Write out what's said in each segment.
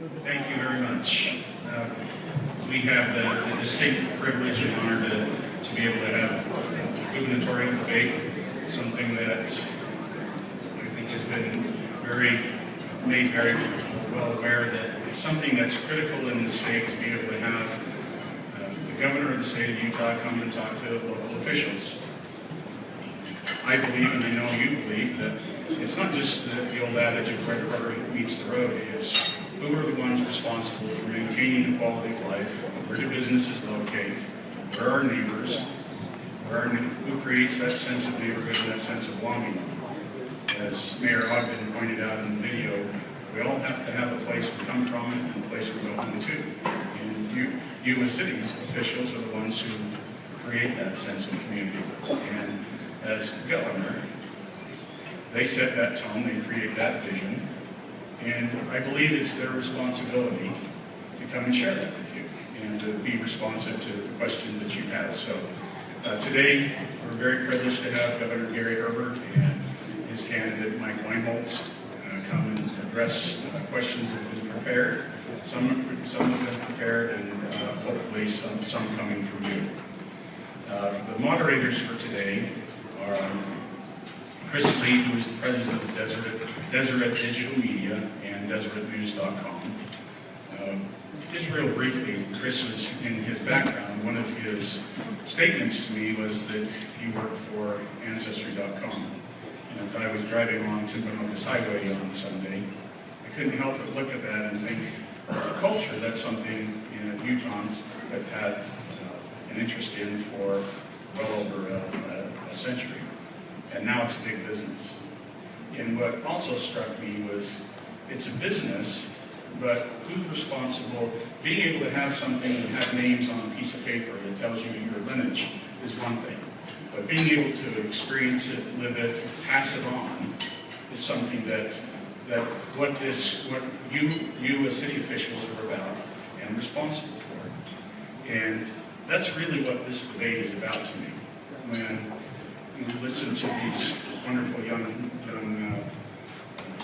Thank you very much. We have the distinct privilege and honor to be able to have gubernatorial debate, something that I think has been made very well aware that it's something that's critical in the state to be able to have the governor of the state of Utah come and talk to local officials. I believe, and I know you believe, that it's not just the old adage of where the rubber meets the road. It's who are the ones responsible for maintaining the quality of life, where do businesses locate, where are neighbors, who creates that sense of neighborhood and that sense of belonging. As Mayor Ogden pointed out in the video, we all have to have a place we come from and a place we go home to. And you as city officials are the ones who create that sense of community. And as governor, they set that tone, they create that vision, and I believe it's their responsibility to come and share that with you and to be responsive to the questions that you have. So today, we're very privileged to have Governor Gary Herbert and his candidate Mike Weinholz come and address questions that have been prepared. Some have been prepared, and hopefully some coming from you. The moderators for today are Chris Lee, who is the president of Deseret Digital Media and DeseretNews.com. Just real briefly, Chris was, in his background, one of his statements to me was that he worked for Ancestry.com. And as I was driving along Timbermocus Highway on Sunday, I couldn't help but look at that and think, as a culture, that's something Utahns have had an interest in for well over a century. And now it's a big business. And what also struck me was it's a business, but who's responsible? Being able to have something and have names on a piece of paper that tells you your lineage is one thing. But being able to experience it, live it, pass it on is something that what you as city officials are about and responsible for. And that's really what this debate is about to me. When you listen to these wonderful young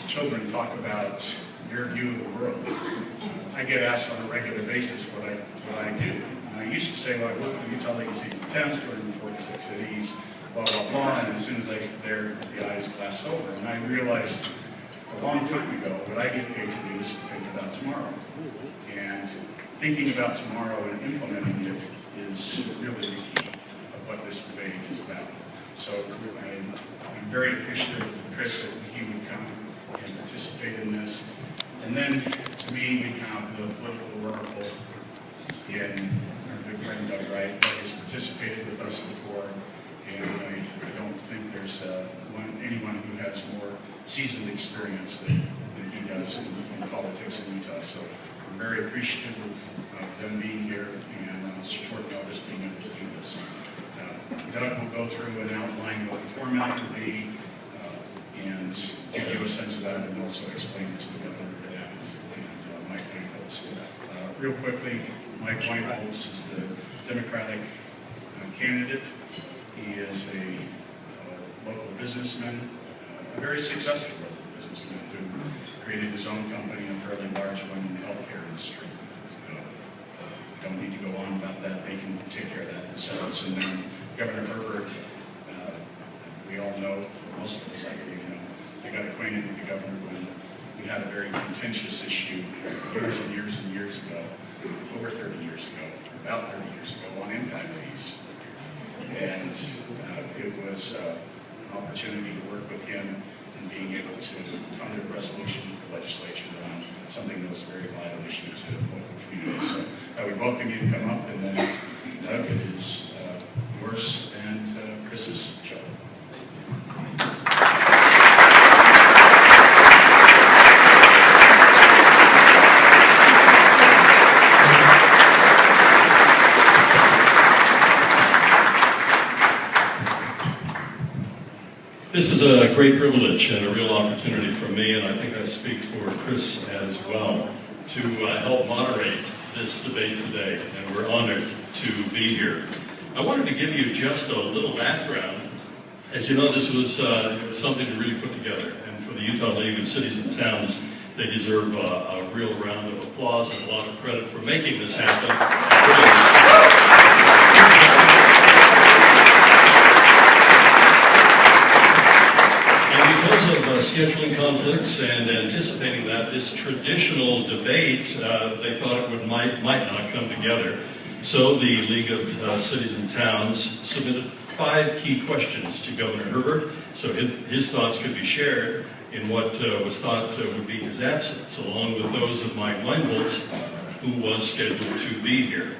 children talk about their view of the world, I get asked on a regular basis what I do. And I used to say, well, I work for the Utah League of Cities and Towns, 246 cities, blah, blah, blah, and as soon as I get there, the eyes glassed over. And I realized a long time ago, what I get paid to do is to think about tomorrow. And thinking about tomorrow and implementing it is really the key of what this debate is about. So I'm very appreciative of Chris that he would come and participate in this. And then, to me, we have the political oracle in our good friend Doug Wright that has participated with us before. And I don't think there's anyone who has more seasoned experience than he does in politics in Utah. So we're very appreciative of them being here and on short notice being able to do this. Doug will go through and outline what the format will be and give you a sense of that and also explain it to the governor and Mike Weinholz. Real quickly, Mike Weinholz is the Democratic candidate. He is a local businessman, a very successful local businessman who created his own company, a fairly large one in the healthcare industry. Don't need to go on about that. They can take care of that themselves. And then Governor Herbert, we all know, most of us I believe know, I got acquainted with the governor when we had a very contentious issue years and years and years ago, over 30 years ago, about 30 years ago, on impact fees. And it was an opportunity to work with him in being able to come to a resolution with the legislature around something that was a very vital issue to the local community. So I would welcome you to come up, and then Doug, it is yours and Chris's show. This is a great privilege and a real opportunity for me, and I think I speak for Chris as well, to help moderate this debate today, and we're honored to be here. I wanted to give you just a little background. As you know, this was something to really put together, and for the Utah League of Cities and Towns, They deserve a real round of applause and a lot of credit for making this happen. And because of scheduling conflicts and anticipating that, this traditional debate, they thought it might not come together. So the League of Cities and Towns submitted 5 key questions to Governor Herbert, so his thoughts could be shared in what was thought would be his absence, along with those of Mike Weinholz, who was scheduled to be here.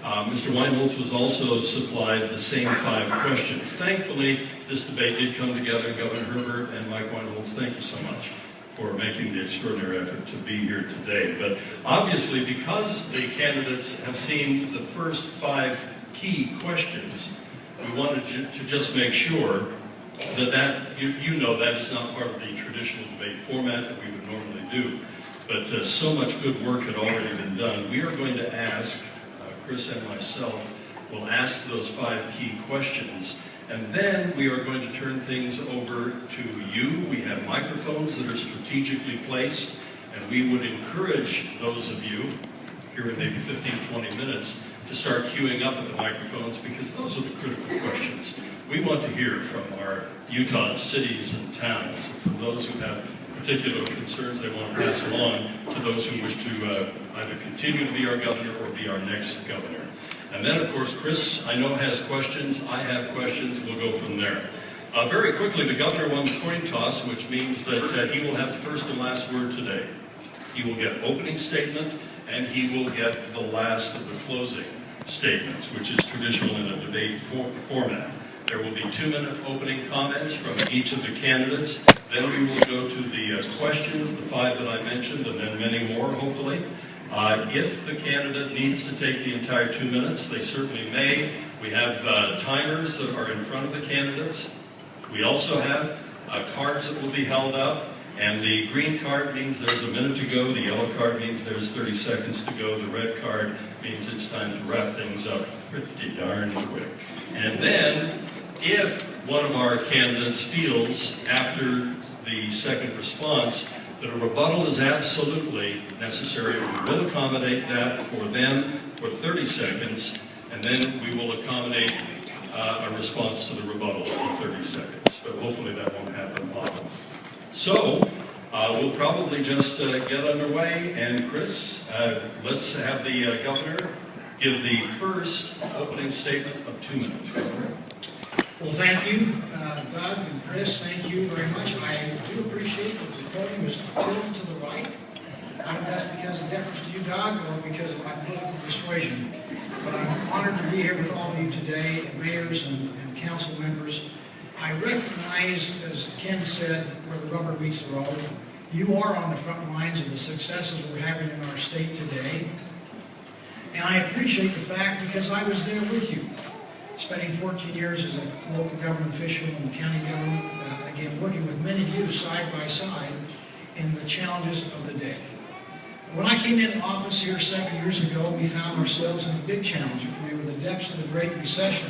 Mr. Weinholz was also supplied the same 5 questions. Thankfully, this debate did come together. Governor Herbert and Mike Weinholz, thank you so much for making the extraordinary effort to be here today. But obviously, because the candidates have seen the first 5 key questions, we wanted to just make sure that you know that is not part of the traditional debate format that we would normally do. But so much good work had already been done. We are going to ask, Chris and myself will ask those 5 key questions, and then we are going to turn things over to you. We have microphones that are strategically placed, and we would encourage those of you here in maybe 15-20 minutes to start queuing up at the microphones, because those are the critical questions. We want to hear from our Utah cities and towns, and from those who have particular concerns they want to pass along to those who wish to either continue to be our governor or be our next governor. And then, of course, Chris, I know, has questions. I have questions. We'll go from there. Very quickly, the governor won the coin toss, which means that he will have the first and last word today. He will get opening statement, and he will get the last of the closing statements, which is traditional in a debate format. There will be 2-minute opening comments from each of the candidates. Then we will go to the questions, the 5 that I mentioned, and then many more, hopefully. If the candidate needs to take the entire 2 minutes, they certainly may. We have timers that are in front of the candidates. We also have cards that will be held up. And the green card means there's a minute to go. The yellow card means there's 30 seconds to go. The red card means it's time to wrap things up pretty darn quick. And then, if one of our candidates feels, after the second response, that a rebuttal is absolutely necessary, we will accommodate that for them for 30 seconds, and then we will accommodate a response to the rebuttal for 30 seconds. But hopefully that won't happen often. So, we'll probably just get underway, and Chris, let's have the governor give the first opening statement of 2 minutes. Governor. Well, thank you, Doug and Chris, thank you very much. I do appreciate that the podium is tilted to the right. I don't know if that's because of deference to you, Doug, or because of my political persuasion. But I'm honored to be here with all of you today, mayors and council members. I recognize, as Ken said, where the rubber meets the road. You are on the front lines of the successes we're having in our state today. And I appreciate the fact because I was there with you, spending 14 years as a local government official in county government, again, working with many of you side by side in the challenges of the day. When I came into office here 7 years ago, we found ourselves in a big challenge. We were the depths of the Great Recession,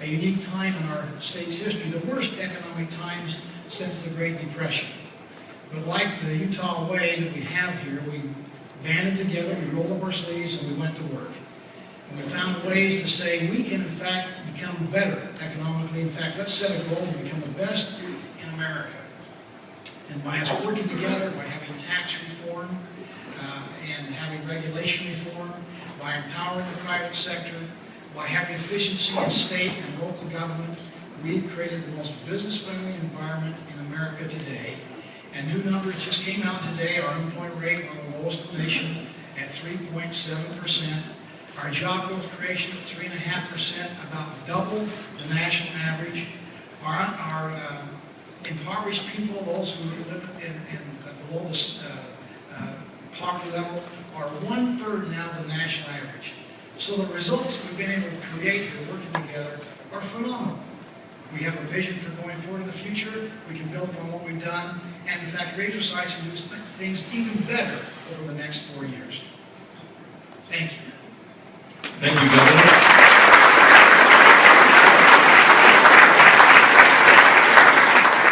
a unique time in our state's history, the worst economic times since the Great Depression. But like the Utah way that we have here, we banded together, we rolled up our sleeves, and we went to work. And we found ways to say we can, in fact, become better economically. In fact, let's set a goal to become the best in America. And by us working together, by having tax reform and having regulation reform, by empowering the private sector, by having efficiency in state and local government, we've created the most business-friendly environment in America today. And new numbers just came out today. Our unemployment rate on the lowest in the nation at 3.7%. Our job growth creation at 3.5%, about double the national average. Our impoverished people, those who live below the poverty level, are 1/3 now the national average. So the results we've been able to create here working together are phenomenal. We have a vision for going forward in the future. We can build on what we've done, and in fact raise our sights and do things even better over the next 4 years. Thank you. Thank you, Governor.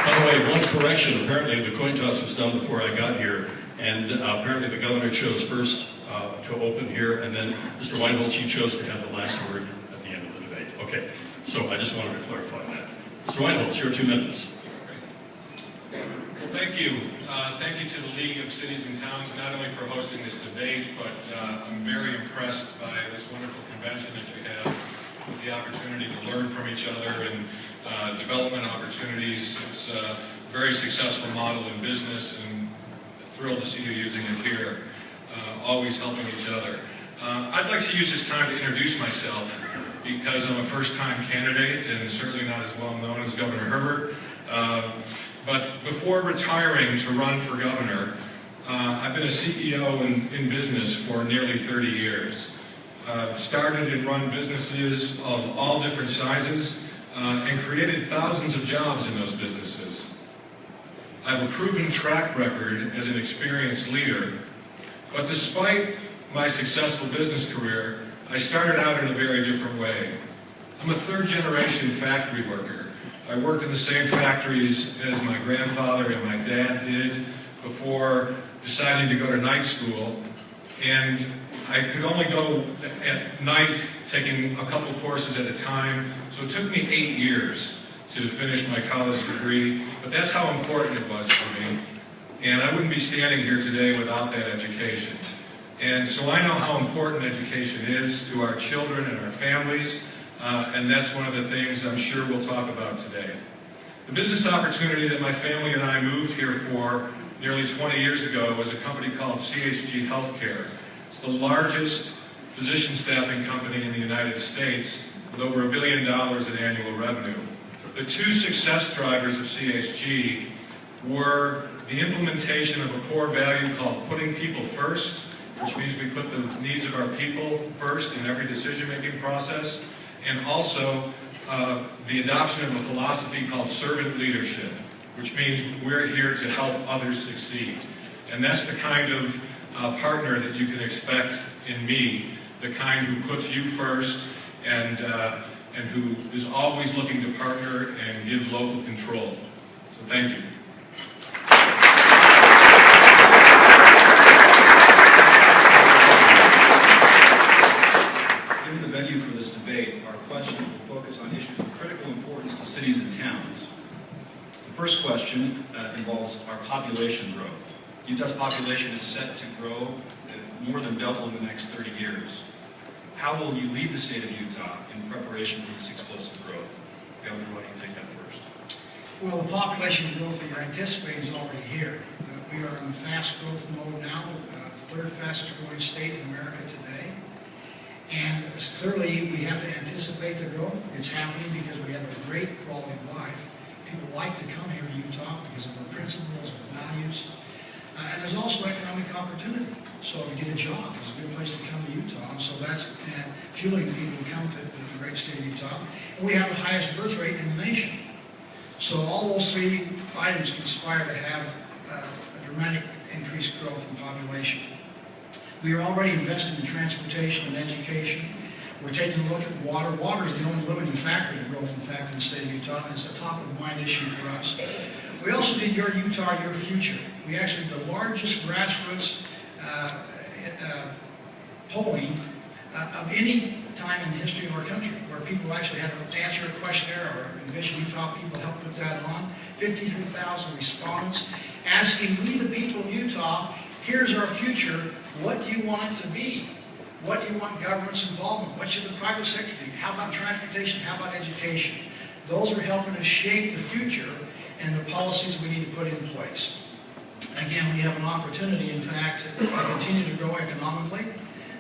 By the way, one correction. Apparently the coin toss was done before I got here, and And apparently the governor chose first to open here, and then Mr. Weinholz, you chose to have the last word at the end of the debate. Okay, so I just wanted to clarify that. Mr. Weinholz, your 2 minutes. Well, thank you. Thank you to the League of Cities and Towns, not only for hosting this debate, but I'm very impressed by this wonderful convention that you have, with the opportunity to learn from each other and development opportunities. It's a very successful model in business, and thrilled to see you using it here, always helping each other. I'd like to use this time to introduce myself, because I'm a first-time candidate and certainly not as well known as Governor Herbert. But before retiring to run for governor, I've been a CEO in business for nearly 30 years. Started and run businesses of all different sizes and created thousands of jobs in those businesses. I have a proven track record as an experienced leader, but despite my successful business career, I started out in a very different way. I'm a third-generation factory worker. I worked in the same factories as my grandfather and my dad did before deciding to go to night school, and I could only go at night, taking a couple courses at a time, so it took me 8 years to finish my college degree, but that's how important it was for me, and I wouldn't be standing here today without that education. And so I know how important education is to our children and our families, and that's one of the things I'm sure we'll talk about today. The business opportunity that my family and I moved here for nearly 20 years ago was a company called CHG Healthcare. It's the largest physician staffing company in the United States, with over $1 billion in annual revenue. The 2 success drivers of CHG were the implementation of a core value called putting people first, which means we put the needs of our people first in every decision-making process, and also the adoption of a philosophy called servant leadership, which means we're here to help others succeed. And that's the kind of partner that you can expect in me, the kind who puts you first and who is always looking to partner and give local control. So thank you. Given the venue for this debate, our questions will focus on issues of critical importance to cities and towns. The first question involves our population growth. Utah's population is set to grow more than double in the next 30 years. How will you lead the state of Utah in preparation for this explosive growth? Governor, why don't you take that first? Well, the population growth that you're anticipating is already here. We are in fast growth mode now, third fastest growing state in America today. And clearly, we have to anticipate the growth. It's happening because we have a great quality of life. People like to come here to Utah because of our principles and values. And there's also economic opportunity. So to get a job is a good place to come to Utah. And so that's fueling people to come to the great state of Utah. And we have the highest birth rate in the nation. So all those 3 items conspire to have a dramatic increased growth in population. We are already investing in transportation and education. We're taking a look at water. Water is the only limiting factor to growth, in fact, in the state of Utah, and it's a top-of-mind issue for us. We also did Your Utah, Your Future. We actually did the largest grassroots polling of any time in the history of our country, where people actually had to answer a questionnaire, or Envision Utah people helped put that on. 53,000 respondents asking we, the people of Utah, here's our future. What do you want it to be? What do you want government's involvement? What should the private sector do? How about transportation? How about education? Those are helping us shape the future and the policies we need to put in place. Again, we have an opportunity, in fact, to continue to grow economically.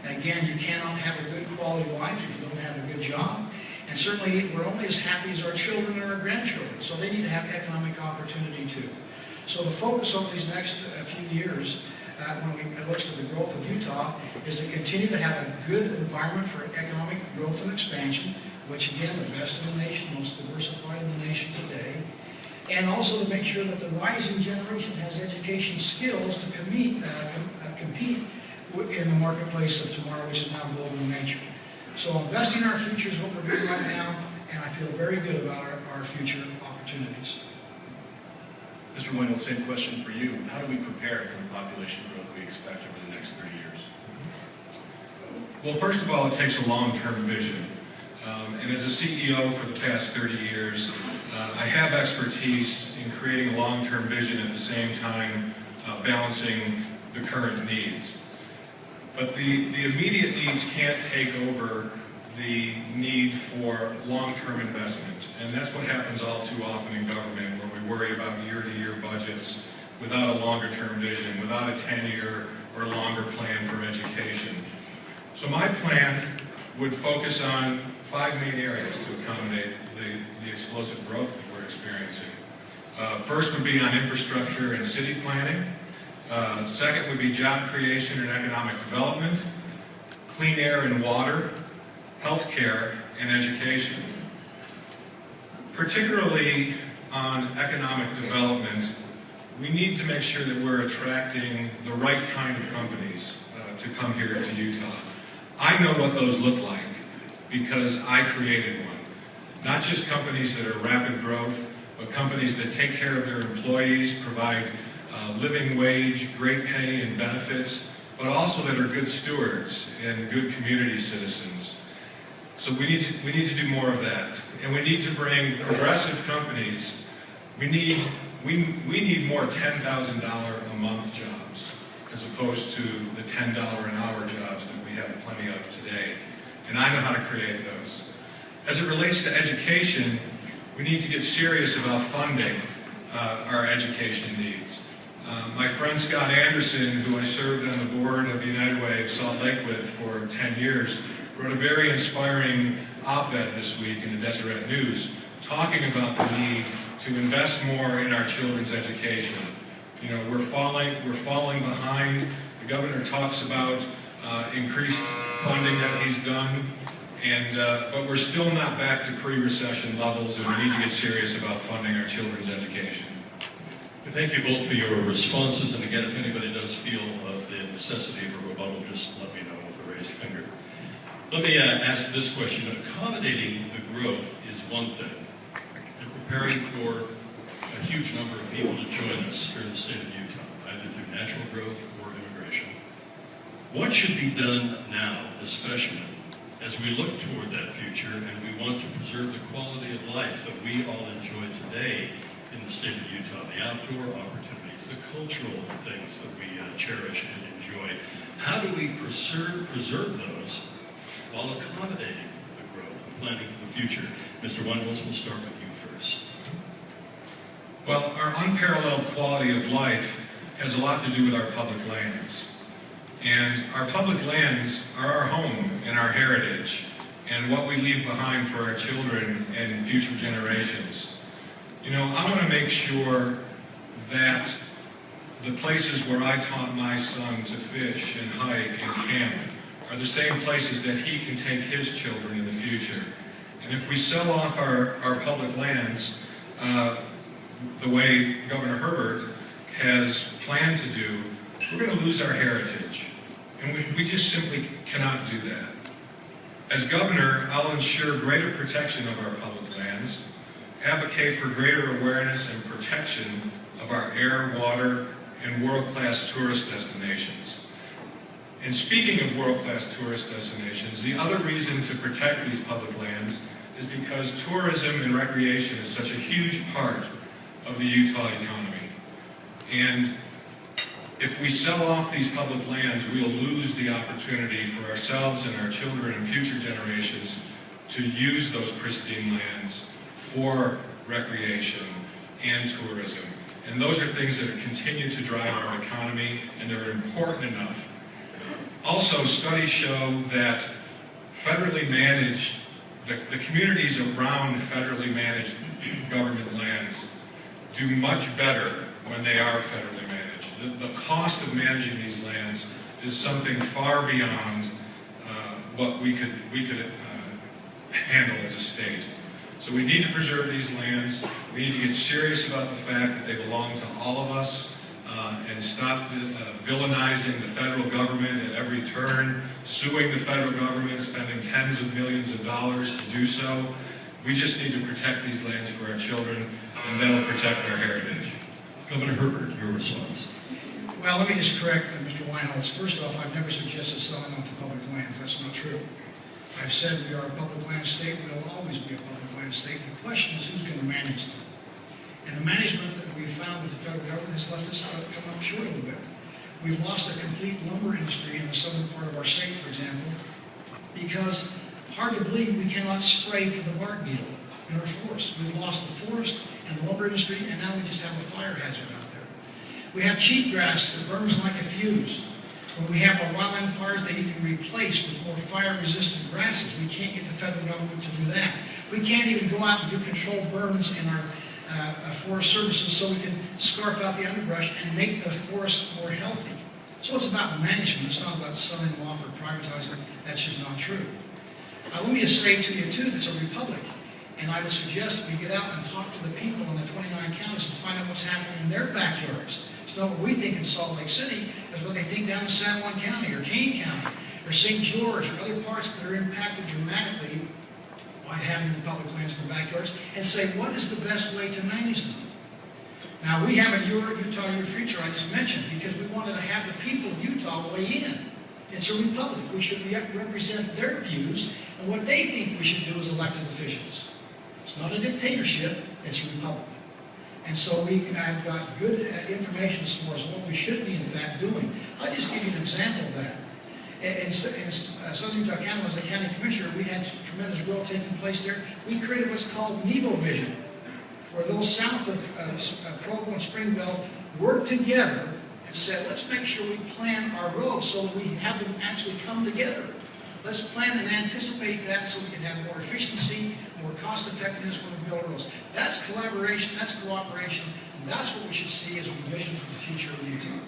Again, you cannot have a good quality of life if you don't have a good job. And certainly, we're only as happy as our children and our grandchildren. So they need to have economic opportunity too. So the focus over these next few years, when it looks to the growth of Utah, is to continue to have a good environment for economic growth and expansion, which again, the best in the nation, most diversified in the nation today. And also to make sure that the rising generation has education skills to compete in the marketplace of tomorrow, which is now global in nature. So investing in our future is what we're doing right now, and I feel very good about our future opportunities. Mr. Mr. Wendell, same question for you. How do we prepare for the population growth we expect over the next 30 years? Well, first of all, it takes a long-term vision. And as a CEO for the past 30 years, I have expertise in creating a long-term vision at the same time balancing the current needs. But the immediate needs can't take over the need for long-term investment. And that's what happens all too often in government, where we worry about year-to-year budgets without a longer-term vision, without a 10-year or longer plan for education. So my plan would focus on 5 main areas to accommodate the explosive growth that we're experiencing. First would be on infrastructure and city planning. Second would be job creation and economic development, clean air and water, healthcare, and education. Particularly on economic development, we need to make sure that we're attracting the right kind of companies to come here to Utah. I know what those look like because I created one. Not just companies that are rapid growth, but companies that take care of their employees, provide living wage, great pay and benefits, but also that are good stewards and good community citizens. So we need to do more of that. And we need to bring progressive companies. We need more $10,000 a month jobs as opposed to the $10 an hour jobs that we have plenty of today. And I know how to create those. As it relates to education, we need to get serious about funding our education needs. My friend Scott Anderson, who I served on the board of the United Way of Salt Lake with for 10 years, wrote a very inspiring op-ed this week in the Deseret News talking about the need to invest more in our children's education. You know, we're falling behind. The governor talks about increased funding that he's done, but we're still not back to pre-recession levels, and we need to get serious about funding our children's education. Thank you both for your responses, and again, if anybody does feel the necessity of a rebuttal, just let me know with a raised finger. Let me ask this question. Accommodating the growth is one thing, and preparing for a huge number of people to join us here in the state of Utah, either through natural growth or immigration. What should be done now, especially as we look toward that future and we want to preserve the quality of life that we all enjoy today in the state of Utah, the outdoor opportunities, the cultural things that we cherish and enjoy? How do we preserve those while accommodating the growth and planning for the future? Mr. Wendels, we'll start with you first. Well, our unparalleled quality of life has a lot to do with our public lands. And our public lands are our home and our heritage and what we leave behind for our children and future generations. You know, I want to make sure that the places where I taught my son to fish and hike and camp are the same places that he can take his children in the future. And if we sell off our public lands the way Governor Herbert has planned to do, we're going to lose our heritage. And we just simply cannot do that. As governor, I'll ensure greater protection of our public lands, advocate for greater awareness and protection of our air, water, and world-class tourist destinations. And speaking of world-class tourist destinations, the other reason to protect these public lands is because tourism and recreation is such a huge part of the Utah economy. And if we sell off these public lands, we'll lose the opportunity for ourselves and our children and future generations to use those pristine lands for recreation and tourism. And those are things that continue to drive our economy, and they're important enough. Also, studies show that federally managed, the communities around federally managed government lands do much better when they are federally managed. The cost of managing these lands is something far beyond what we could handle as a state. So we need to preserve these lands. We need to get serious about the fact that they belong to all of us and stop villainizing the federal government at every turn, suing the federal government, spending tens of millions of dollars to do so. We just need to protect these lands for our children, and that'll protect our heritage. Governor Herbert, your response. Well, let me just correct Mr. Weinholz. First off, I've never suggested selling off the public lands. That's not true. I've said we are a public land state. We'll always be a public land state. The question is who's going to manage them. And the management that we've found with the federal government has left us come up short a little bit. We've lost a complete lumber industry in the southern part of our state, for example, because hard to believe we cannot spray for the bark beetle in our forest. We've lost the forest and the lumber industry, and now we just have a fire hazard out there. We have cheatgrass that burns like a fuse. When we have our wildland fires, they need to be replaced with more fire-resistant grasses. We can't get the federal government to do that. We can't even go out and do controlled burns in our forest services so we can scarf out the underbrush and make the forest more healthy. So it's about management. It's not about selling them off or privatizing. That's just not true. Let me just say to you, too, that's a republic. And I would suggest we get out and talk to the people in the 29 counties and find out what's happening in their backyards. It's not what we think in Salt Lake City. It's what they think down in San Juan County or Kane County or St. George or other parts that are impacted dramatically by having the public lands in the backyards, and say, what is the best way to manage them? Now, we have a Utah Your Future I just mentioned because we wanted to have the people of Utah weigh in. It's a republic. We should represent their views and what they think we should do as elected officials. It's not a dictatorship, it's a republic. And so we have got good information as far as what we should be, in fact, doing. I'll just give you an example of that. In Southern Utah County, as a county commissioner, we had tremendous growth taking place there. We created what's called Nevo Vision, where those south of Provo and Springville worked together and said, let's make sure we plan our roads so we have them actually come together. Let's plan and anticipate that so we can have more efficiency, more cost effectiveness when we build roads. That's collaboration, that's cooperation, and that's what we should see as we vision for the future of Utah.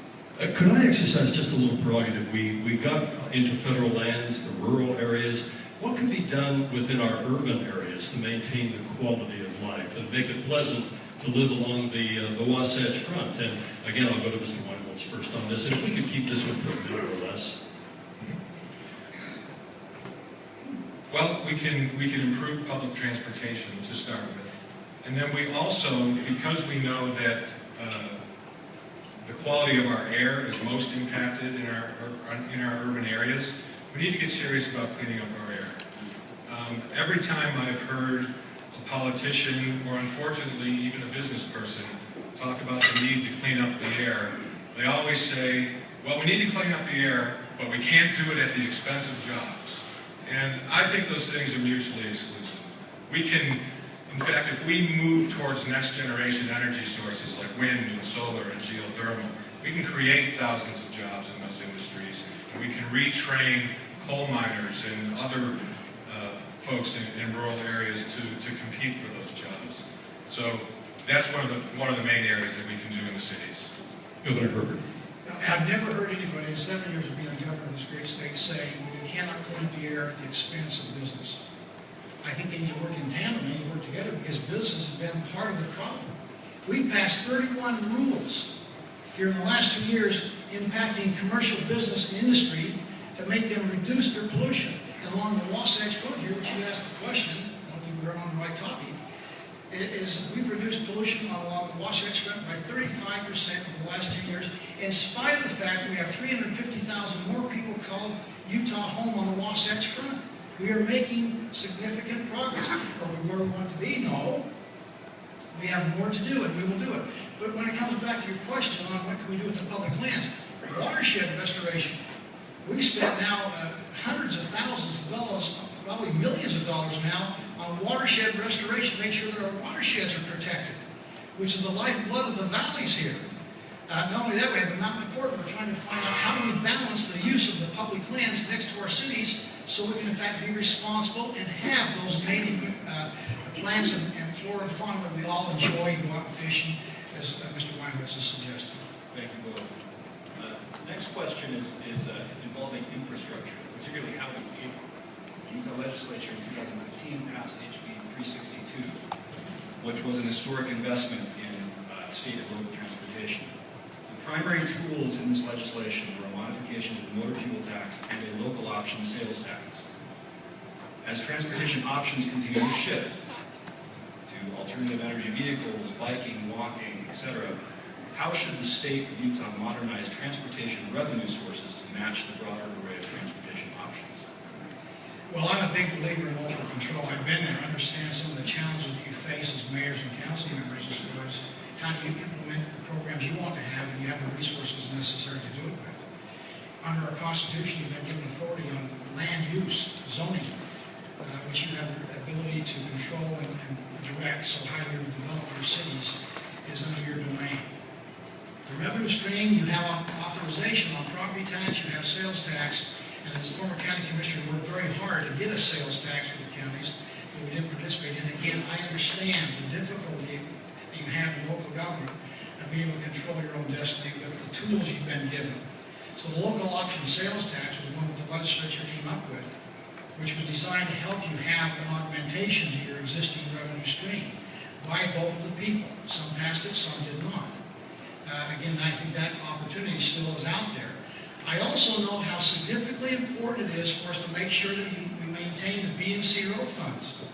Could I exercise just a little prerogative? We got into federal lands, the rural areas. What can be done within our urban areas to maintain the quality of life and make it pleasant to live along the Wasatch Front? And again, I'll go to Mr. Weinholz first on this. If we could keep this within a minute or less. Well, we can improve public transportation to start with. And then we also, because we know that the quality of our air is most impacted in our urban areas, we need to get serious about cleaning up our air. Every time I've heard a politician, or unfortunately even a business person, talk about the need to clean up the air, they always say, well, we need to clean up the air, but we can't do it at the expense of jobs. And I think those things are mutually exclusive. We can, in fact, if we move towards next generation energy sources like wind and solar and geothermal, we can create thousands of jobs in those industries, and we can retrain coal miners and other folks in rural areas to compete for those jobs. So that's one of the main areas that we can do in the cities. Governor Herbert. I've never heard anybody in 7 years of being a governor of this great state say we cannot clean up the air at the expense of business. I think they need to work in tandem, they need to work together because business has been part of the problem. We've passed 31 rules here in the last 2 years impacting commercial business and industry to make them reduce their pollution. And along the Wasatch Front here, which you asked the question, I don't think we're on the right topic, is we've reduced pollution along the Wasatch Front by 35% over the last 2 years, in spite of the fact that we have 350,000 more people call Utah home on the Wasatch Front. We are making significant progress. Are we where we want to be? No. We have more to do, and we will do it. But when it comes back to your question on what can we do with the public lands, watershed restoration. We spent now hundreds of thousands of dollars, probably millions of dollars now, on watershed restoration, make sure that our watersheds are protected, which is the lifeblood of the valleys here. Not only that, we have the mountain report. We're trying to find out how do we balance the use of the public lands next to our cities so we can, in fact, be responsible and have those native plants and flora and fauna that we all enjoy, go out fishing, as Mr. Weinholz has suggested. Thank you both. Next question is involving infrastructure, particularly how we pay for it. The Utah Legislature in 2015 passed HB 362, which was an historic investment in state and local transportation. The primary tools in this legislation were a modification to the motor fuel tax and a local option sales tax. As transportation options continue to shift to alternative energy vehicles, biking, walking, etc., How should the state of Utah modernize transportation revenue sources to match the broader array of transportation options? Well, I'm a big believer in local control. I've been there, understand some of the challenges that you face as mayors and council members as far as how do you implement the programs you want to have and you have the resources necessary to do it with. Under our Constitution, you've been given authority on land use, zoning, which you have the ability to control and direct, so how you develop your cities is under your domain. The revenue stream, you have authorization on property tax, you have sales tax, and as a former county commissioner, we worked very hard to get a sales tax for the counties, but we didn't participate. And again, I understand the difficulty that you have in local government of being able to control your own destiny with the tools you've been given. So the local option sales tax was one that the legislature came up with, which was designed to help you have an augmentation to your existing revenue stream by vote of the people. Some passed it, some did not. Again, I think that opportunity still is out there. I also know how significantly important it is for us to make sure that we maintain the B and C road funds.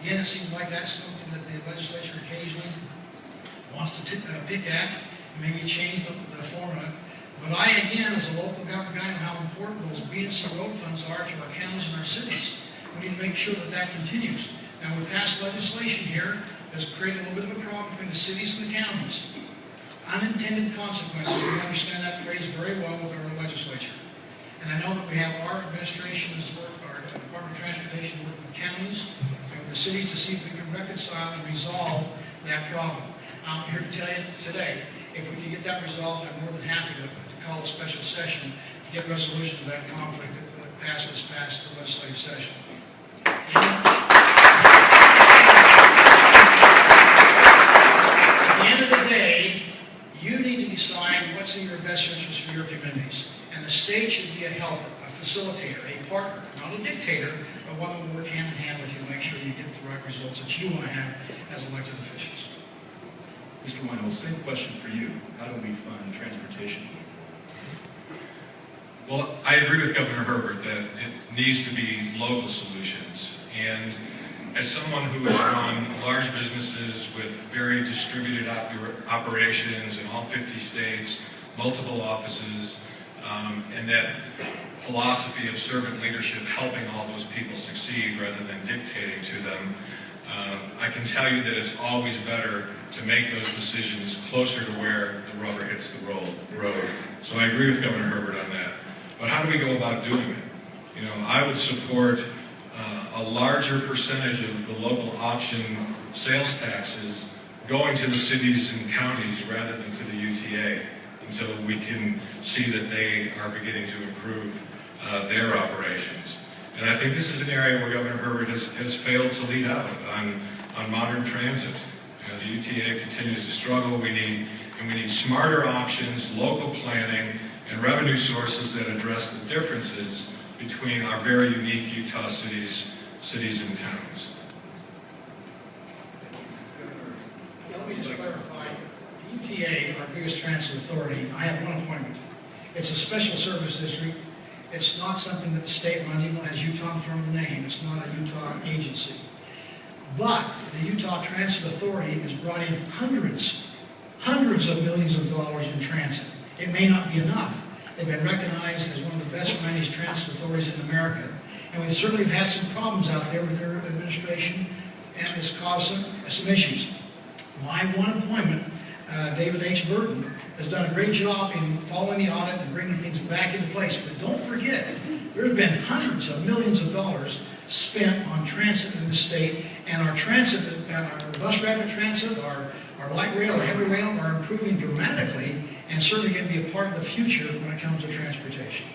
Again, it seems like that's something that the legislature occasionally wants to pick at and maybe change the formula. But I, again, as a local government guy, know how important those B and C road funds are to our counties and our cities. We need to make sure that that continues. Now, we passed legislation here that's created a little bit of a problem between the cities and the counties. Unintended consequences, we understand that phrase very well with our legislature. And I know that we have our administration, our Department of Transportation, working with counties and with the cities to see if we can reconcile and resolve that problem. I'm here to tell you today, if we can get that resolved, I'm more than happy to call a special session to get resolution to that conflict that passes past the legislative session. At the end of the day, you need to decide what's in your best interest for your communities. And the state should be a helper, a facilitator, a partner, not a dictator, but one that will work hand in hand with you to make sure you get the right results that you want to have as elected officials. Mr. Weinholz, same question for you. How do we fund transportation going forward? Well, I agree with Governor Herbert that it needs to be local solutions. And as someone who has run large businesses with very distributed operations in all 50 states, multiple offices, and that philosophy of servant leadership, helping all those people succeed rather than dictating to them, I can tell you that it's always better to make those decisions closer to where the rubber hits the road. So I agree with Governor Herbert on that. But how do we go about doing it? You know, I would support a larger percentage of the local option sales taxes going to the cities and counties rather than to the UTA until we can see that they are beginning to improve their operations. And I think this is an area where Governor Herbert has failed to lead out on modern transit. You know, the UTA continues to struggle. We need smarter options, local planning, and revenue sources that address the differences between our very unique Utah cities and towns. Let me just clarify. The UTA, our biggest transit authority, I have one appointment. It's a special service district. It's not something that the state runs, even though it has Utah in front of the name. It's not a Utah agency. But the Utah Transit Authority has brought in hundreds of millions of dollars in transit. It may not be enough. They've been recognized as one of the best managed transit authorities in America. And we certainly have had some problems out there with their administration, and it's caused some issues. My one appointment, David H. Burton, has done a great job in following the audit and bringing things back into place. But don't forget, there have been hundreds of millions of dollars spent on transit in the state, and our transit, our bus rapid transit, our light rail, our heavy rail are improving dramatically, and certainly going to be a part of the future when it comes to transportation.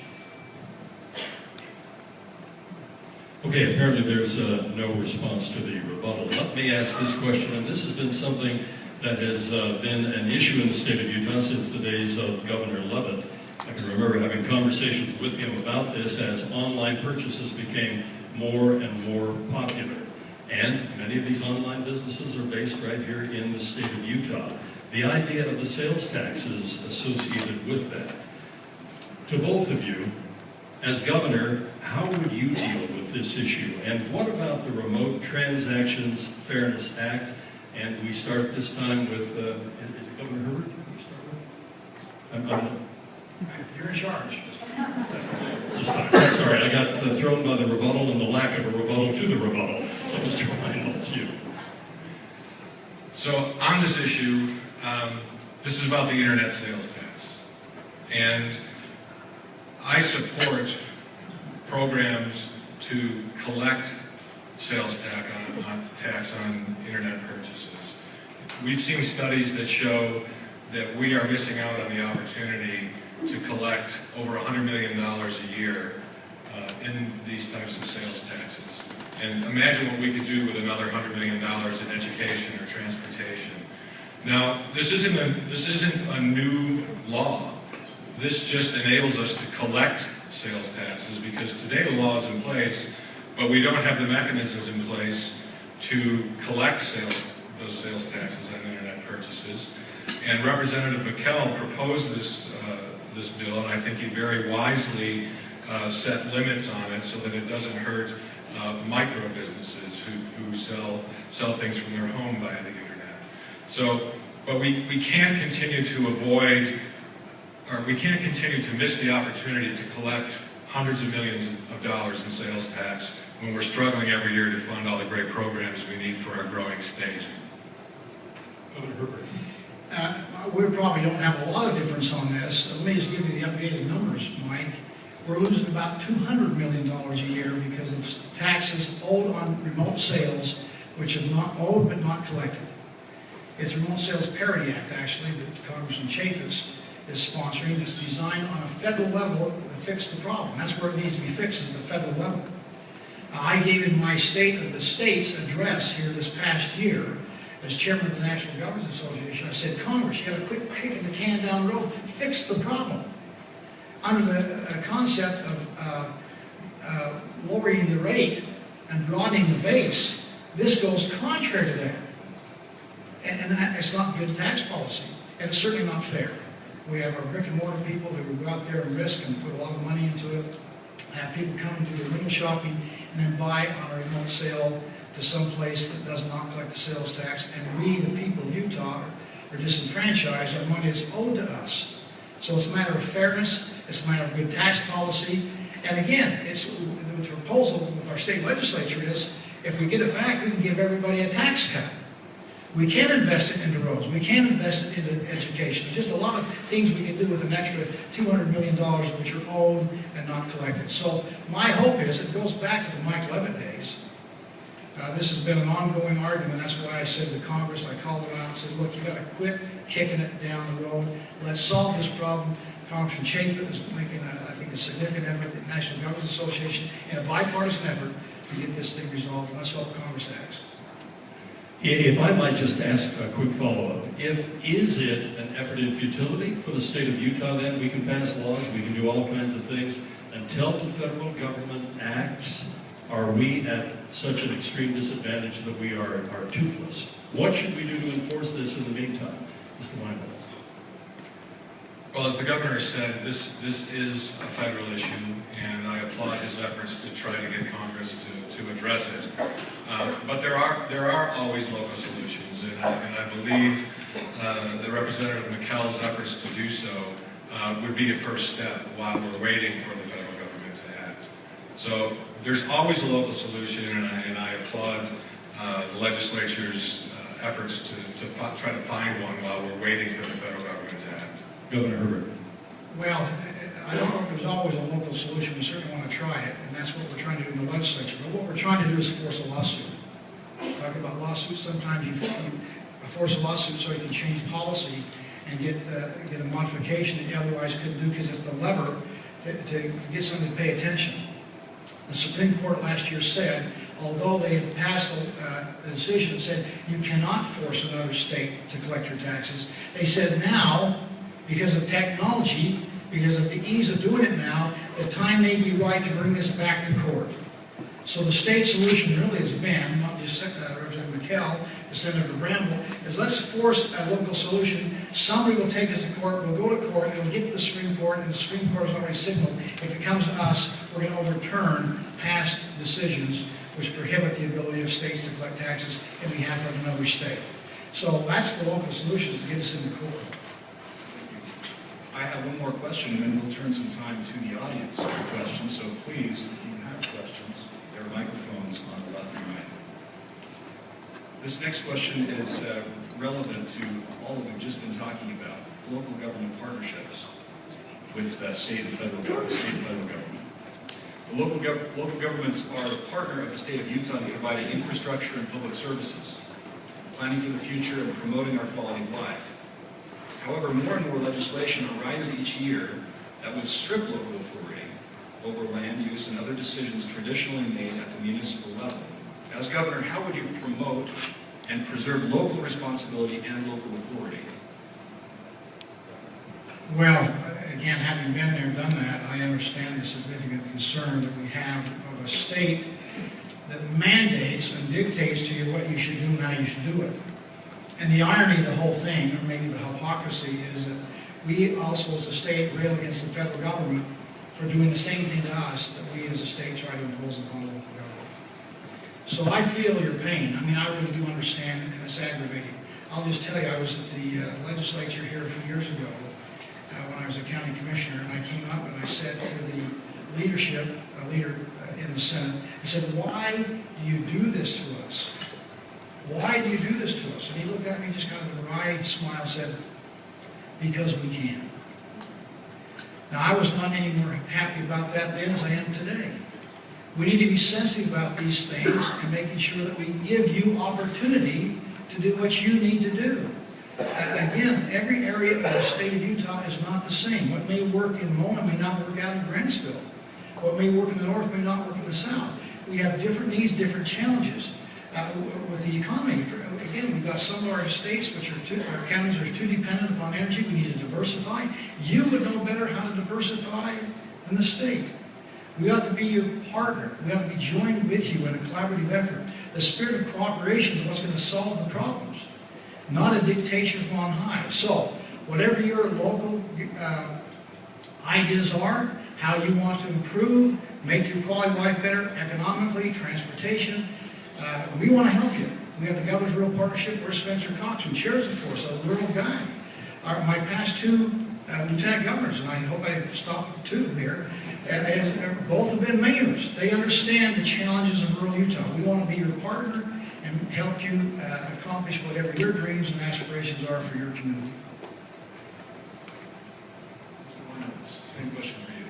Okay, apparently there's no response to the rebuttal. Let me ask this question, and this has been something that has been an issue in the state of Utah since the days of Governor Levitt. I can remember having conversations with him about this as online purchases became more and more popular. And many of these online businesses are based right here in the state of Utah. The idea of the sales taxes associated with that. To both of you, as governor, how would you deal with this issue? And what about the Remote Transactions Fairness Act And we start this time with, is it Governor Herbert we start with? You're in charge. Sorry, I got thrown by the rebuttal and the lack of a rebuttal to the rebuttal. So Mr. Ryan, it's you. So on this issue, this is about the internet sales tax. And I support programs to collect sales tax on internet purchases. We've seen studies that show that we are missing out on the opportunity to collect over $100 million a year in these types of sales taxes. And imagine what we could do with another $100 million in education or transportation. Now, this isn't a new law. This just enables us to collect sales taxes because today the law is in place, but we don't have the mechanisms in place to collect those sales taxes on internet purchases. And Representative McKell proposed this bill, and I think he very wisely set limits on it so that it doesn't hurt micro businesses who sell things from their home via the internet. So, but we can't continue to avoid, or we can't continue to miss the opportunity to collect hundreds of millions of dollars in sales tax when we're struggling every year to fund all the great programs we need for our growing state. Governor Herbert. We probably don't have a lot of difference on this. Let me just give you the updated numbers, Mike. We're losing about $200 million a year because of taxes owed on remote sales, which have not owed but not collected. It's Remote Sales Parity Act, actually, that Congressman Chaffetz is sponsoring. It's designed on a federal level to fix the problem. That's where it needs to be fixed, at the federal level. I gave in my State of the States address here this past year as chairman of the National Governors Association. I said, Congress, you got to quit kicking the can down the road. Fix the problem. Under the concept of lowering the rate and broadening the base, this goes contrary to that. And it's not good tax policy. And it's certainly not fair. We have our brick and mortar people that will go out there and risk and put a lot of money into it. Have people come and do their window shopping and then buy on a remote sale to some place that does not collect the sales tax. And we, the people of Utah, are disenfranchised on money that's owed to us. So it's a matter of fairness. It's a matter of good tax policy. And again, it's the proposal with our state legislature is if we get it back, we can give everybody a tax cut. We can invest it into roads. We can invest it into education. There's just a lot of things we can do with an extra $200 million which are owed and not collected. So my hope is, it goes back to the Mike Levitt days. This has been an ongoing argument. That's why I said to Congress, I called them out and said, look, you got to quit kicking it down the road. Let's solve this problem. Congressman Chaffetz is making, I think, a significant effort at the National Governors Association in a bipartisan effort to get this thing resolved. And that's what Congress asks. If I might just ask a quick follow-up. Is it an effort in futility for the state of Utah then? We can pass laws, we can do all kinds of things. Until the federal government acts, are we at such an extreme disadvantage that we are toothless? What should we do to enforce this in the meantime? Mr. Weinholz. Well, as the governor said, this is a federal issue, and I applaud his efforts to try to get Congress to address it. But there are always local solutions, and I believe that Representative McKell's efforts to do so would be a first step while we're waiting for the federal government to act. So there's always a local solution, and I applaud the legislature's efforts to try to find one while we're waiting for the federal government to act. Governor Herbert. Well, I don't know if there's always a local solution. We certainly want to try it, and that's what we're trying to do in the legislature. But what we're trying to do is force a lawsuit. Talking about lawsuits, sometimes you force a lawsuit so you can change policy and get a modification that you otherwise couldn't do because it's the lever to get somebody to pay attention. The Supreme Court last year said, although they had passed a decision that said you cannot force another state to collect your taxes, they said now, because of technology, because of the ease of doing it now, the time may be right to bring this back to court. So the state solution really has been, not just Representative McKell, but Senator Bramble, is let's force a local solution. Somebody will take us to court, we'll go to court, it'll get to the Supreme Court, and the Supreme Court has already signaled, if it comes to us, we're going to overturn past decisions which prohibit the ability of states to collect taxes in behalf of another state. So that's the local solution, is to get us in the core. I have one more question, and then we'll turn some time to the audience for questions. So please, if you have questions, there are microphones on the left and right. This next question is relevant to all that we've just been talking about, local government partnerships with state and federal government. The local governments are a partner of the state of Utah in providing infrastructure and public services, planning for the future, and promoting our quality of life. However, more and more legislation arises each year that would strip local authority over land use and other decisions traditionally made at the municipal level. As governor, how would you promote and preserve local responsibility and local authority? Well, again, having been there, done that, I understand the significant concern that we have of a state that mandates and dictates to you what you should do and how you should do it. And the irony of the whole thing, or maybe the hypocrisy, is that we also as a state rail against the federal government for doing the same thing to us that we as a state try to impose upon local government. So I feel your pain. I mean, I really do understand it, and it's aggravating. I'll just tell you, I was at the legislature here a few years ago when I was a county commissioner, and I came up and I said to the leadership, a leader in the Senate, I said, why do you do this to us? Why do you do this to us? And he looked at me just kind of with a wry smile and said, because we can. Now, I was not any more happy about that then as I am today. We need to be sensitive about these things and making sure that we give you opportunity to do what you need to do. Again, every area of the state of Utah is not the same. What may work in Mona may not work out in Grantsville. What may work in the north may not work in the south. We have different needs, different challenges. With the economy, again, we've got some of our states, our counties are too dependent upon energy. We need to diversify. You would know better how to diversify than the state. We ought to be your partner. We ought to be joined with you in a collaborative effort. The spirit of cooperation is what's going to solve the problems, not a dictation from on high. So, whatever your local ideas are, how you want to improve, make your quality of life better, economically, transportation, we want to help you. We have the Governor's Rural Partnership. Where's Spencer Cox, who chairs it for us, a rural guy. My past two lieutenant governors, and I hope I stopped two here, both have been mayors. They understand the challenges of rural Utah. We want to be your partner and help you accomplish whatever your dreams and aspirations are for your community. Same question for you.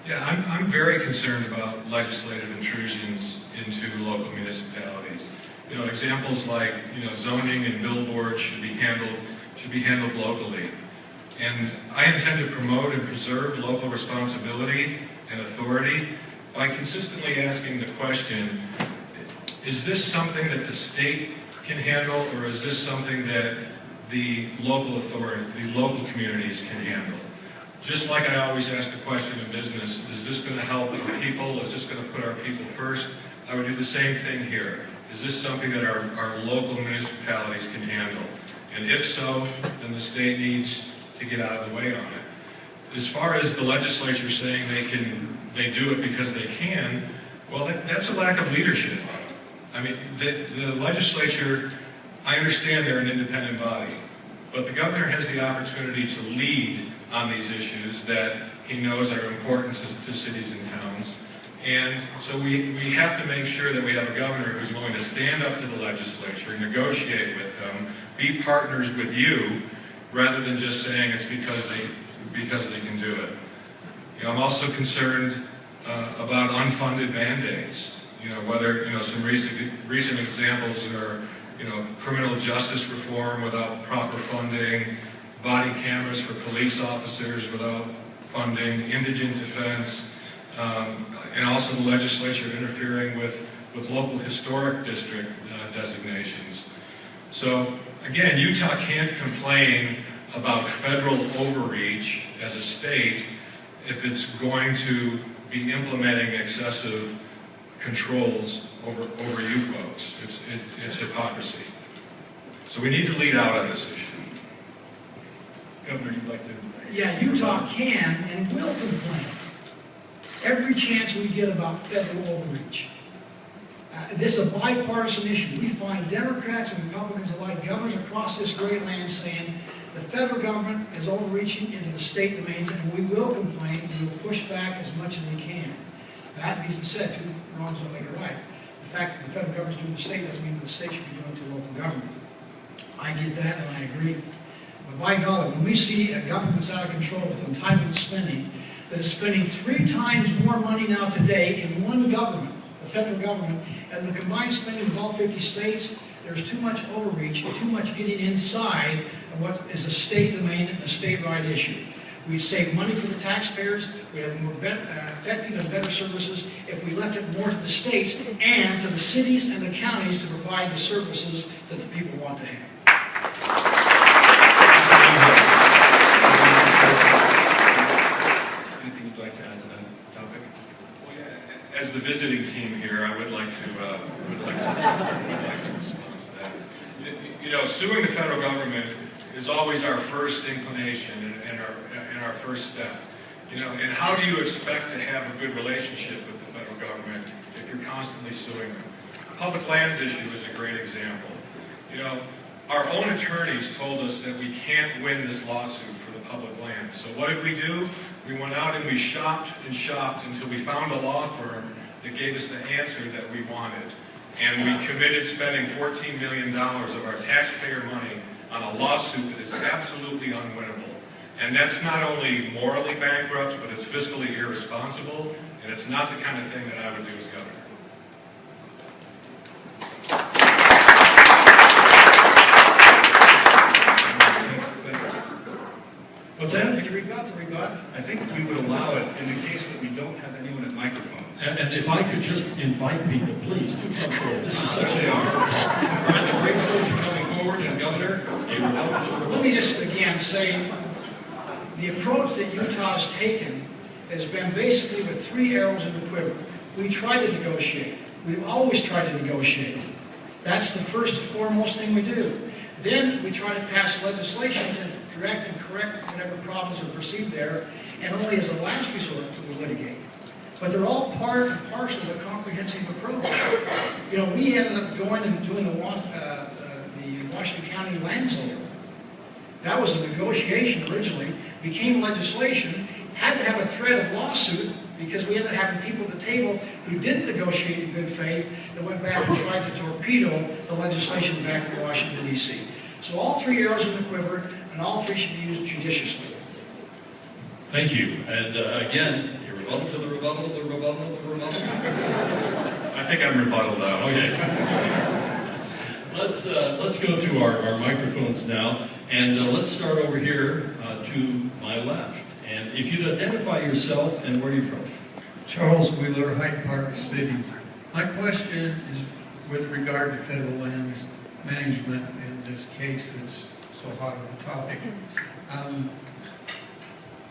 Yeah, I'm very concerned about legislative intrusions into local municipalities. You know, examples like, zoning and billboards should be handled locally. And I intend to promote and preserve local responsibility and authority by consistently asking the question, is this something that the state can handle, or is this something that the local authority, the local communities can handle? Just like I always ask the question in business, is this going to help our people? Is this going to put our people first? I would do the same thing here. Is this something that our local municipalities can handle? And if so, then the state needs to get out of the way on it. As far as the legislature saying they do it because they can, well, that's a lack of leadership. I mean, the legislature, I understand they're an independent body, but the governor has the opportunity to lead on these issues that he knows are important to cities and towns. And so we have to make sure that we have a governor who's willing to stand up to the legislature, negotiate with them, be partners with you, rather than just saying it's because they can do it. I'm also concerned about unfunded mandates. Whether some recent examples are criminal justice reform without proper funding, body cameras for police officers without funding, indigent defense, and also the legislature interfering with local historic district designations. So again, Utah can't complain about federal overreach as a state if it's going to be implementing excessive controls over you folks. It's hypocrisy. So we need to lead out on this issue. Governor, you'd like to? Yeah, Utah can and will complain every chance we get about federal overreach. This is a bipartisan issue. We find Democrats and Republicans alike, governors across this great land saying the federal government is overreaching into the state domains, and we will complain and we will push back as much as we can. That being said, two wrongs don't make a right. The fact that the federal government is doing the state doesn't mean that the state should be doing it to local government. I get that and I agree. But by golly, when we see a government that's out of control with entitlement spending, that is spending 3 times more money now today in one government, the federal government, as the combined spending of all 50 states, there's too much overreach and too much getting inside of what is a state domain and a state-wide issue. We save money for the taxpayers, we have more effective and better services if we left it more to the states and to the cities and the counties to provide the services that the people want to have. Anything you'd like to add to that topic? Well, yeah, as the visiting team here, I would like to respond to that. You know, suing the federal government is always our first inclination and our first step. You know, and how do you expect to have a good relationship with the federal government if you're constantly suing them? The public lands issue is a great example. You know, our own attorneys told us that we can't win this lawsuit for the public land. So what did we do? We went out and we shopped and shopped until we found a law firm that gave us the answer that we wanted. And we committed spending $14 million of our taxpayer money on a lawsuit that is absolutely unwinnable. And that's not only morally bankrupt, but it's fiscally irresponsible, and it's not the kind of thing that I would do as governor. What's that? Can you rebut the rebut? I think we would allow it in the case that we don't have anyone at microphones. And if I could just invite people, please do come forward. This is such an honor. All right, the great souls are coming forward, and Governor, Let me just again say, the approach that Utah has taken has been basically with 3 arrows in the quiver. We try to negotiate. We've always tried to negotiate. That's the first and foremost thing we do. Then we try to pass legislation to direct and correct whatever problems are perceived there, and only as a last resort do we litigate. But they're all part and parcel of the comprehensive approach. You know, we ended up going and doing the Washington County land zone. That was a negotiation originally, became legislation, had to have a threat of lawsuit because we ended up having people at the table who didn't negotiate in good faith that went back and tried to torpedo the legislation back in Washington, D.C. So all 3 arrows in the quiver, and all 3 should be used judiciously. thank you. And again, your rebuttal to the rebuttal, the rebuttal, the rebuttal. I think I'm rebuttal now. Okay. Let's go to our microphones now, and let's start over here to my left. And if you'd identify yourself and where you're from. Charles Wheeler, Hyde Park City. My question is with regard to federal lands management in this case that's so hot of a topic.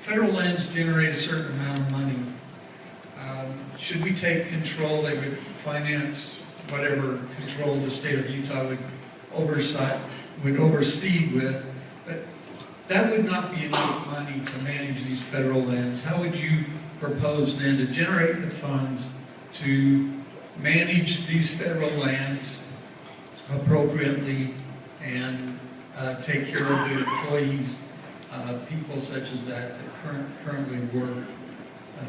Federal lands generate a certain amount of money. Should we take control, they would finance whatever control the state of Utah would oversee with, but that would not be enough money to manage these federal lands. How would you propose then to generate the funds to manage these federal lands appropriately and take care of the employees, people such as that currently work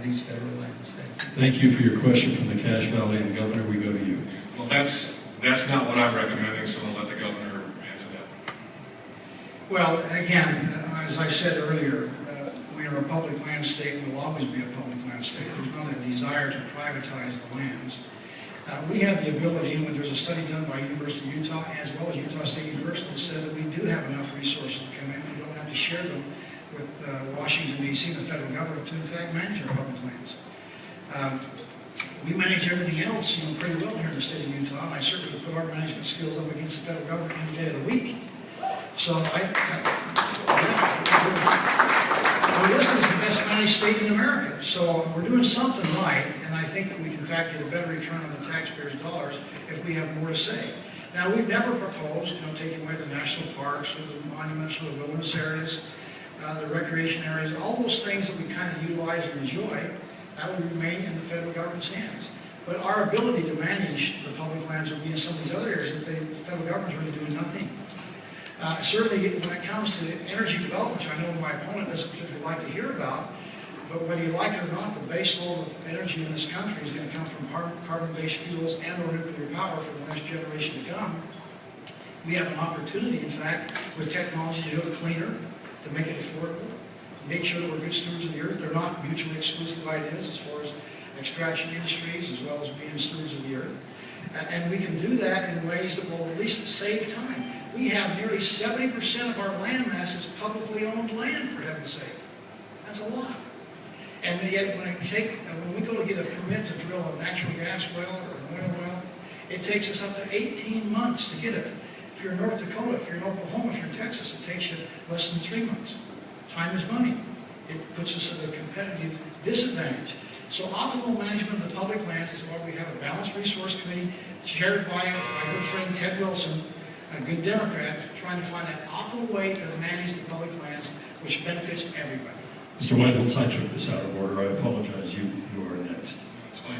these federal lands? Thank you for your question from the Cache Valley, and Governor, we go to you. Well, that's not what I'm recommending, so I'll let the governor answer that. Well, again, as I said earlier, we are a public land state and will always be a public land state. There's not a desire to privatize the lands. We have the ability, and there's a study done by University of Utah as well as Utah State University that said that we do have enough resources to come in. We don't have to share them with Washington, D.C. and the federal government to, in fact, manage our public lands. We manage everything else, pretty well here in the state of Utah, and I certainly would put our management skills up against the federal government any day of the week. So we're listed as the best managed state in America. So we're doing something right, and I think that we can, in fact, get a better return on the taxpayers' dollars if we have more to say. Now, we've never proposed, taking away the national parks or the monuments or the wilderness areas, the recreation areas, all those things that we kind of utilize and enjoy. That would remain in the federal government's hands. But our ability to manage the public lands would be in some of these other areas that the federal government's really doing nothing. Certainly, when it comes to energy development, which I know my opponent doesn't particularly like to hear about, but whether you like it or not, the base load of energy in this country is going to come from carbon-based fuels and or nuclear power for the next generation to come. We have an opportunity, in fact, with technology to do it cleaner, to make it affordable, to make sure that we're good stewards of the earth. They're not mutually exclusive ideas as far as extraction industries as well as being stewards of the earth. And we can do that in ways that will at least save time. We have nearly 70% of our land mass is publicly owned land, for heaven's sake. That's a lot. And yet, when we go to get a permit to drill a natural gas well or an oil well, it takes us up to 18 months to get it. If you're in North Dakota, if you're in Oklahoma, if you're in Texas, it takes you less than 3 months. Time is money. It puts us at a competitive disadvantage. So optimal management of the public lands is why we have a balanced resource committee chaired by my good friend Ted Wilson, a good Democrat, trying to find that optimal way to manage the public lands which benefits everybody. Mr. Whiteholz, I took this out of order. I apologize. You are next. That's fine.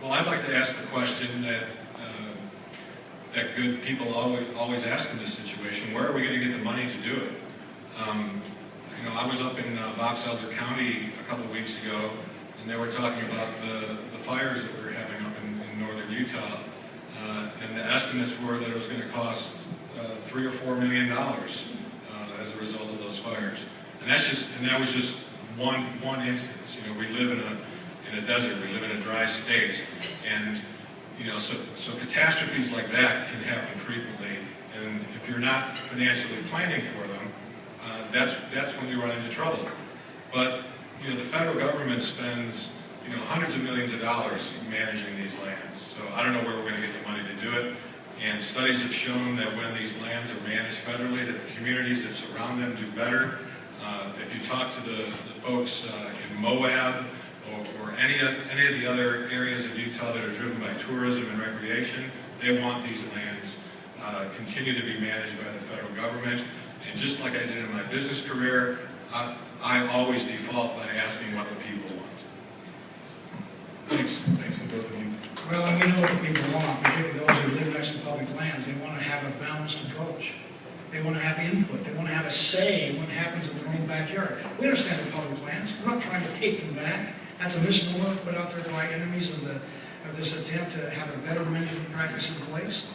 Well, I'd like to ask the question that that good people always ask in this situation: where are we going to get the money to do it? You know, I was up in Box Elder County a couple of weeks ago, and they were talking about the fires that we were having up in northern Utah, and the estimates were that it was going to cost $3 or $4 million as a result of those fires. And that was just one instance. You know, we live in a desert, we live in a dry state, and you know, so catastrophes like that can happen frequently. And if you're not financially planning for them, that's when you run into trouble. But you know, the federal government spends hundreds of millions of dollars managing these lands. So I don't know where we're going to get the money to do it. And studies have shown that when these lands are managed federally, that the communities that surround them do better. If you talk to the folks in Moab or any of the other areas of Utah that are driven by tourism and recreation, they want these lands continue to be managed by the federal government. And just like I did in my business career, I always default by asking what the people want. Thanks to both of you. Well, and we know what the people want, particularly those who live next to public lands. They want to have a balanced approach. They want to have input. They want to have a say in what happens in their own backyard. We understand the public lands. We're not trying to take them back. That's a misnomer put out there by enemies of this attempt to have a better management practice in place.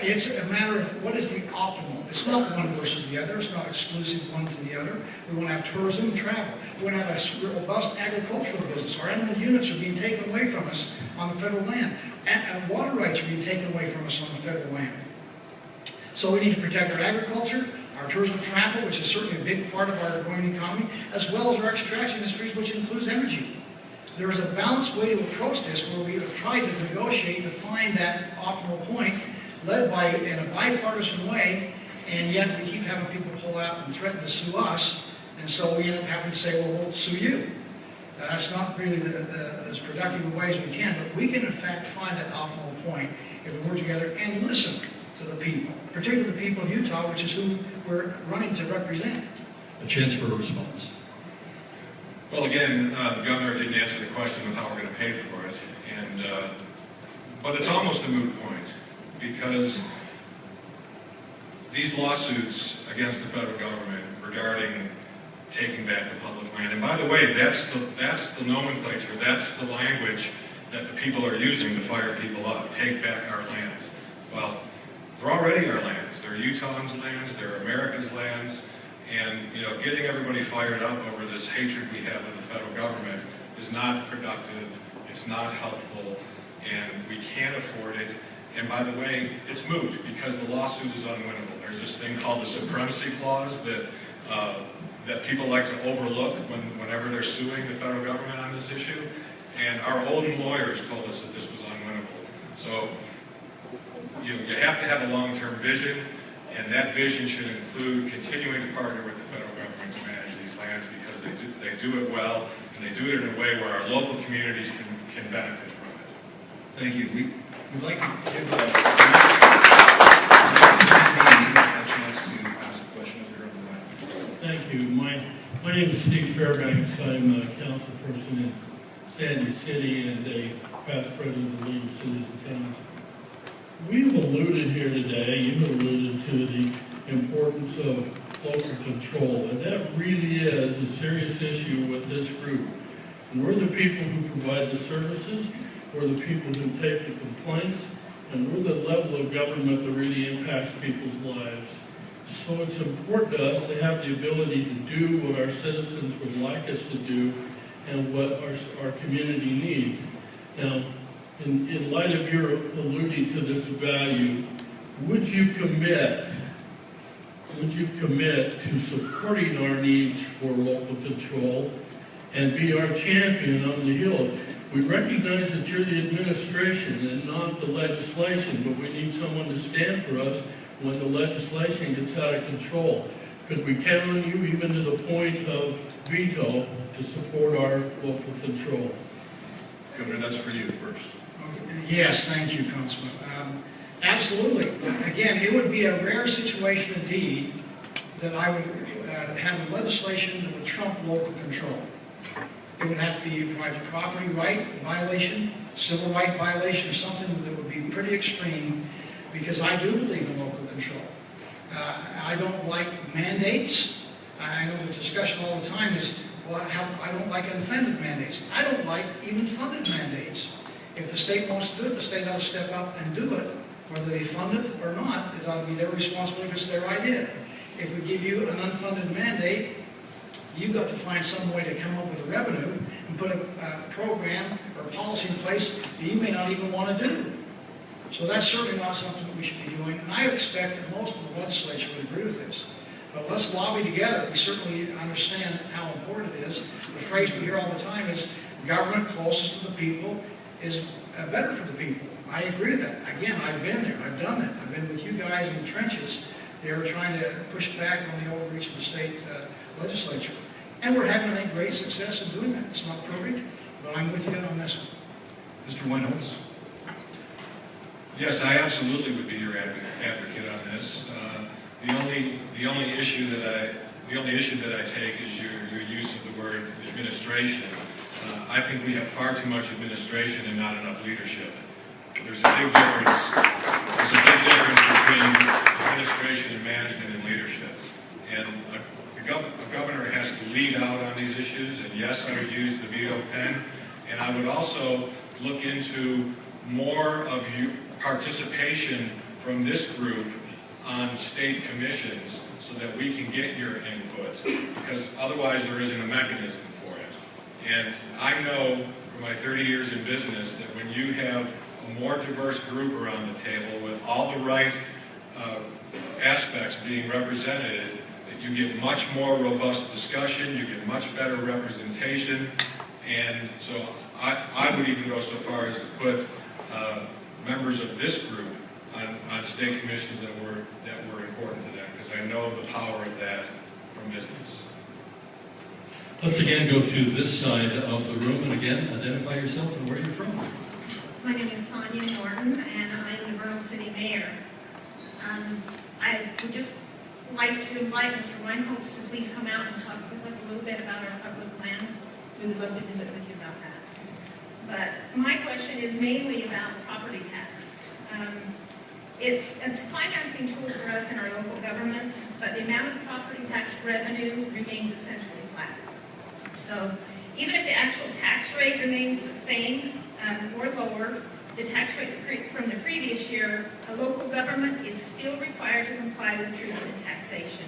It's a matter of what is the optimal. It's not one versus the other. It's not exclusive one to the other. We want to have tourism and travel. We want to have a robust agricultural business. Our animal units are being taken away from us on the federal land. And water rights are being taken away from us on the federal land. So we need to protect our agriculture, our tourism and travel, which is certainly a big part of our growing economy, as well as our extraction industries, which includes energy. There is a balanced way to approach this where we have tried to negotiate to find that optimal point, led by in a bipartisan way, and yet we keep having people pull out and threaten to sue us, and so we end up having to say, well, we'll sue you. That's not really as productive a way as we can, but we can in fact find that optimal point if we work together and listen to the people, particularly the people of Utah, which is who we're running to represent. A chance for a response. Well, again, the governor didn't answer the question of how we're going to pay for it, but it's almost a moot point, because these lawsuits against the federal government regarding taking back the public land, and by the way, that's the nomenclature, that's the language that the people are using to fire people up, take back our lands. Well, they're already our lands. They're Utahns' lands, they're America's lands, and getting everybody fired up over this hatred we have of the federal government is not productive, it's not helpful, and we can't afford it. And by the way, it's moot because the lawsuit is unwinnable. There's this thing called the supremacy clause that people like to overlook whenever they're suing the federal government on this issue. And our Olden lawyers told us that this was unwinnable. So you have to have a long-term vision, and that vision should include continuing to partner with the federal government to manage these lands, because they do it well, and they do it in a way where our local communities can benefit from it. Thank you. We'd like to give the next attendee a chance to ask a question over here on the right. Thank you. My name is Steve Fairbanks. I'm a council person in Sandy City and a past president of the League of Cities and Towns. We've alluded here today, you've alluded to the importance of local control, and that really is a serious issue with this group. And we're the people who provide the services, we're the people who take the complaints, and we're the level of government that really impacts people's lives. So it's important to us to have the ability to do what our citizens would like us to do and what our community needs. Now, in light of your alluding to this value, would you commit to supporting our needs for local control and be our champion on the Hill? We recognize that you're the administration and not the legislation, but we need someone to stand for us when the legislation gets out of control. Could we count on you even to the point of veto to support our local control? Governor, that's for you first. Yes, thank you, Councilman. Absolutely. Again, it would be a rare situation indeed that I would have legislation that would trump local control. It would have to be a private property right violation, civil right violation, or something that would be pretty extreme, because I do believe in local control. I don't like mandates. I know the discussion all the time is, well, I don't like unfunded mandates. I don't like even funded mandates. If the state wants to do it, the state ought to step up and do it. Whether they fund it or not, it ought to be their responsibility if it's their idea. If we give you an unfunded mandate, you've got to find some way to come up with a revenue and put a program or a policy in place that you may not even want to do. So that's certainly not something that we should be doing, and I expect that most of the legislature would agree with this. But let's lobby together. We certainly understand how important it is. The phrase we hear all the time is, government closest to the people is better for the people. I agree with that. Again, I've been there. I've done that. I've been with you guys in the trenches. They were trying to push back on the overreach of the state legislature. And we're having, I think, great success in doing that. It's not perfect, but I'm with you on this one. Mr. Weinholz? Yes, I absolutely would be your advocate on this. The only issue that I take is your use of the word administration. I think we have far too much administration and not enough leadership. There's a big difference. There's a big difference between administration and management and leadership. And a governor has to lead out on these issues. And yes, I would use the veto pen. And I would also look into more of your participation from this group on state commissions so that we can get your input, because otherwise there isn't a mechanism for it. And I know from my 30 years in business that when you have a more diverse group around the table with all the right aspects being represented, that you get much more robust discussion, you get much better representation, and so I would even go so far as to put members of this group on state commissions that were important to them, because I know the power of that from business. Let's again go to this side of the room, and again, identify yourself and where you're from. My name is Sonia Norton, and I'm the Vernal City Mayor. I would just like to invite Mr. Weinholz to please come out and talk with us a little bit about our public lands. We would love to visit with you about that. But my question is mainly about property tax. It's a financing tool for us in our local governments, but the amount of property tax revenue remains essentially flat. So even if the actual tax rate remains the same or lower, the tax rate from the previous year, a local government is still required to comply with truth in taxation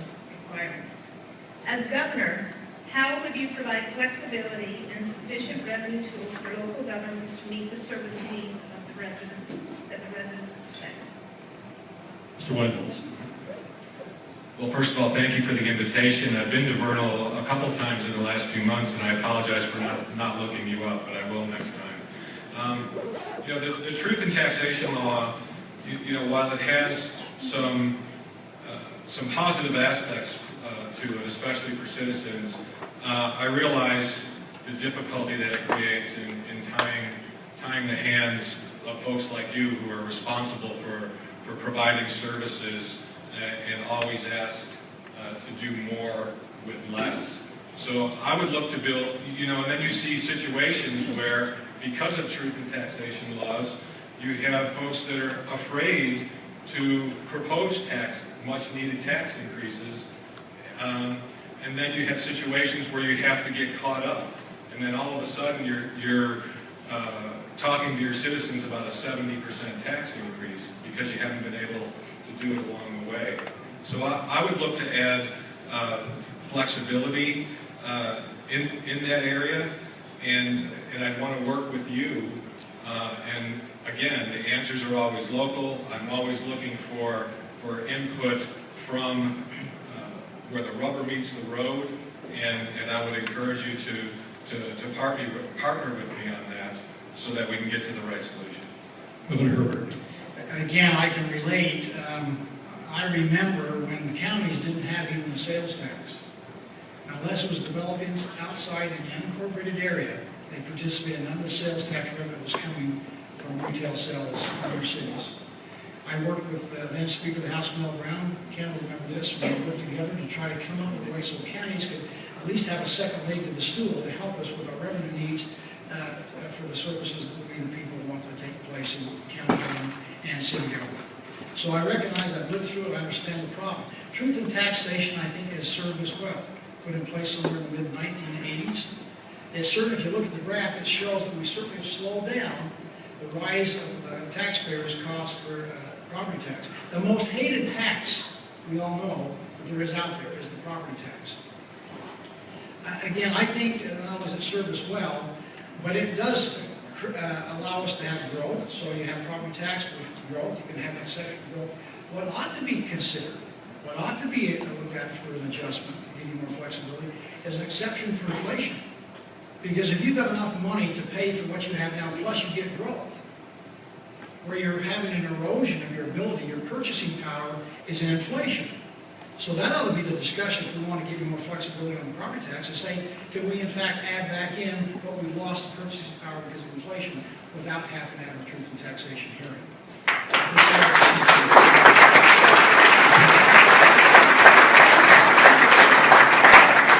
requirements. As governor, how would you provide flexibility and sufficient revenue tools for local governments to meet the service needs of the residents that the residents expect? Mr. Weinholz. Well, first of all, thank you for the invitation. I've been to Vernal a couple times in the last few months, and I apologize for not looking you up, but I will next time. The truth in taxation law, while it has some positive aspects to it, especially for citizens, I realize the difficulty that it creates in tying the hands of folks like you who are responsible for providing services and always asked to do more with less. So I would look to build, and then you see situations where, because of truth in taxation laws, you have folks that are afraid to propose much needed tax increases. And then you have situations where you have to get caught up. And then all of a sudden you're talking to your citizens about a 70% tax increase because you haven't been able to do it along the way. So I would look to add flexibility in that area, and I'd want to work with you. And again, the answers are always local. I'm always looking for input from where the rubber meets the road, and I would encourage you to partner with me on that so that we can get to the right solution. Governor Herbert. Again, I can relate. I remember when the counties didn't have even a sales tax. Unless it was developed outside an unincorporated area, they participated in none of the sales tax revenue that was coming from retail sales in other cities. I worked with then Speaker of the House, Mel Brown. Ken will remember this. We worked together to try to come up with a way so counties could at least have a second leg to the stool to help us with our revenue needs for the services that we, the people, want to take place in county government and city government. So I recognize I've lived through it. I understand the problem. Truth in taxation, I think, has served us well. Put in place somewhere in the mid-1980s. It's certain, if you look at the graph, it shows that we certainly have slowed down the rise of taxpayers' cost for property tax. The most hated tax, we all know, that there is out there is the property tax. Again, I think not only does it serve us well, but it does allow us to have growth. So you have property tax with growth, you can have exceptional growth. What ought to be considered, what ought to be looked at for an adjustment to give you more flexibility, is an exception for inflation. Because if you've got enough money to pay for what you have now, plus you get growth, where you're having an erosion of your ability, your purchasing power is in inflation. So that ought to be the discussion if we want to give you more flexibility on the property tax, to say, can we in fact add back in what we've lost in purchasing power because of inflation without having to have a truth in taxation hearing.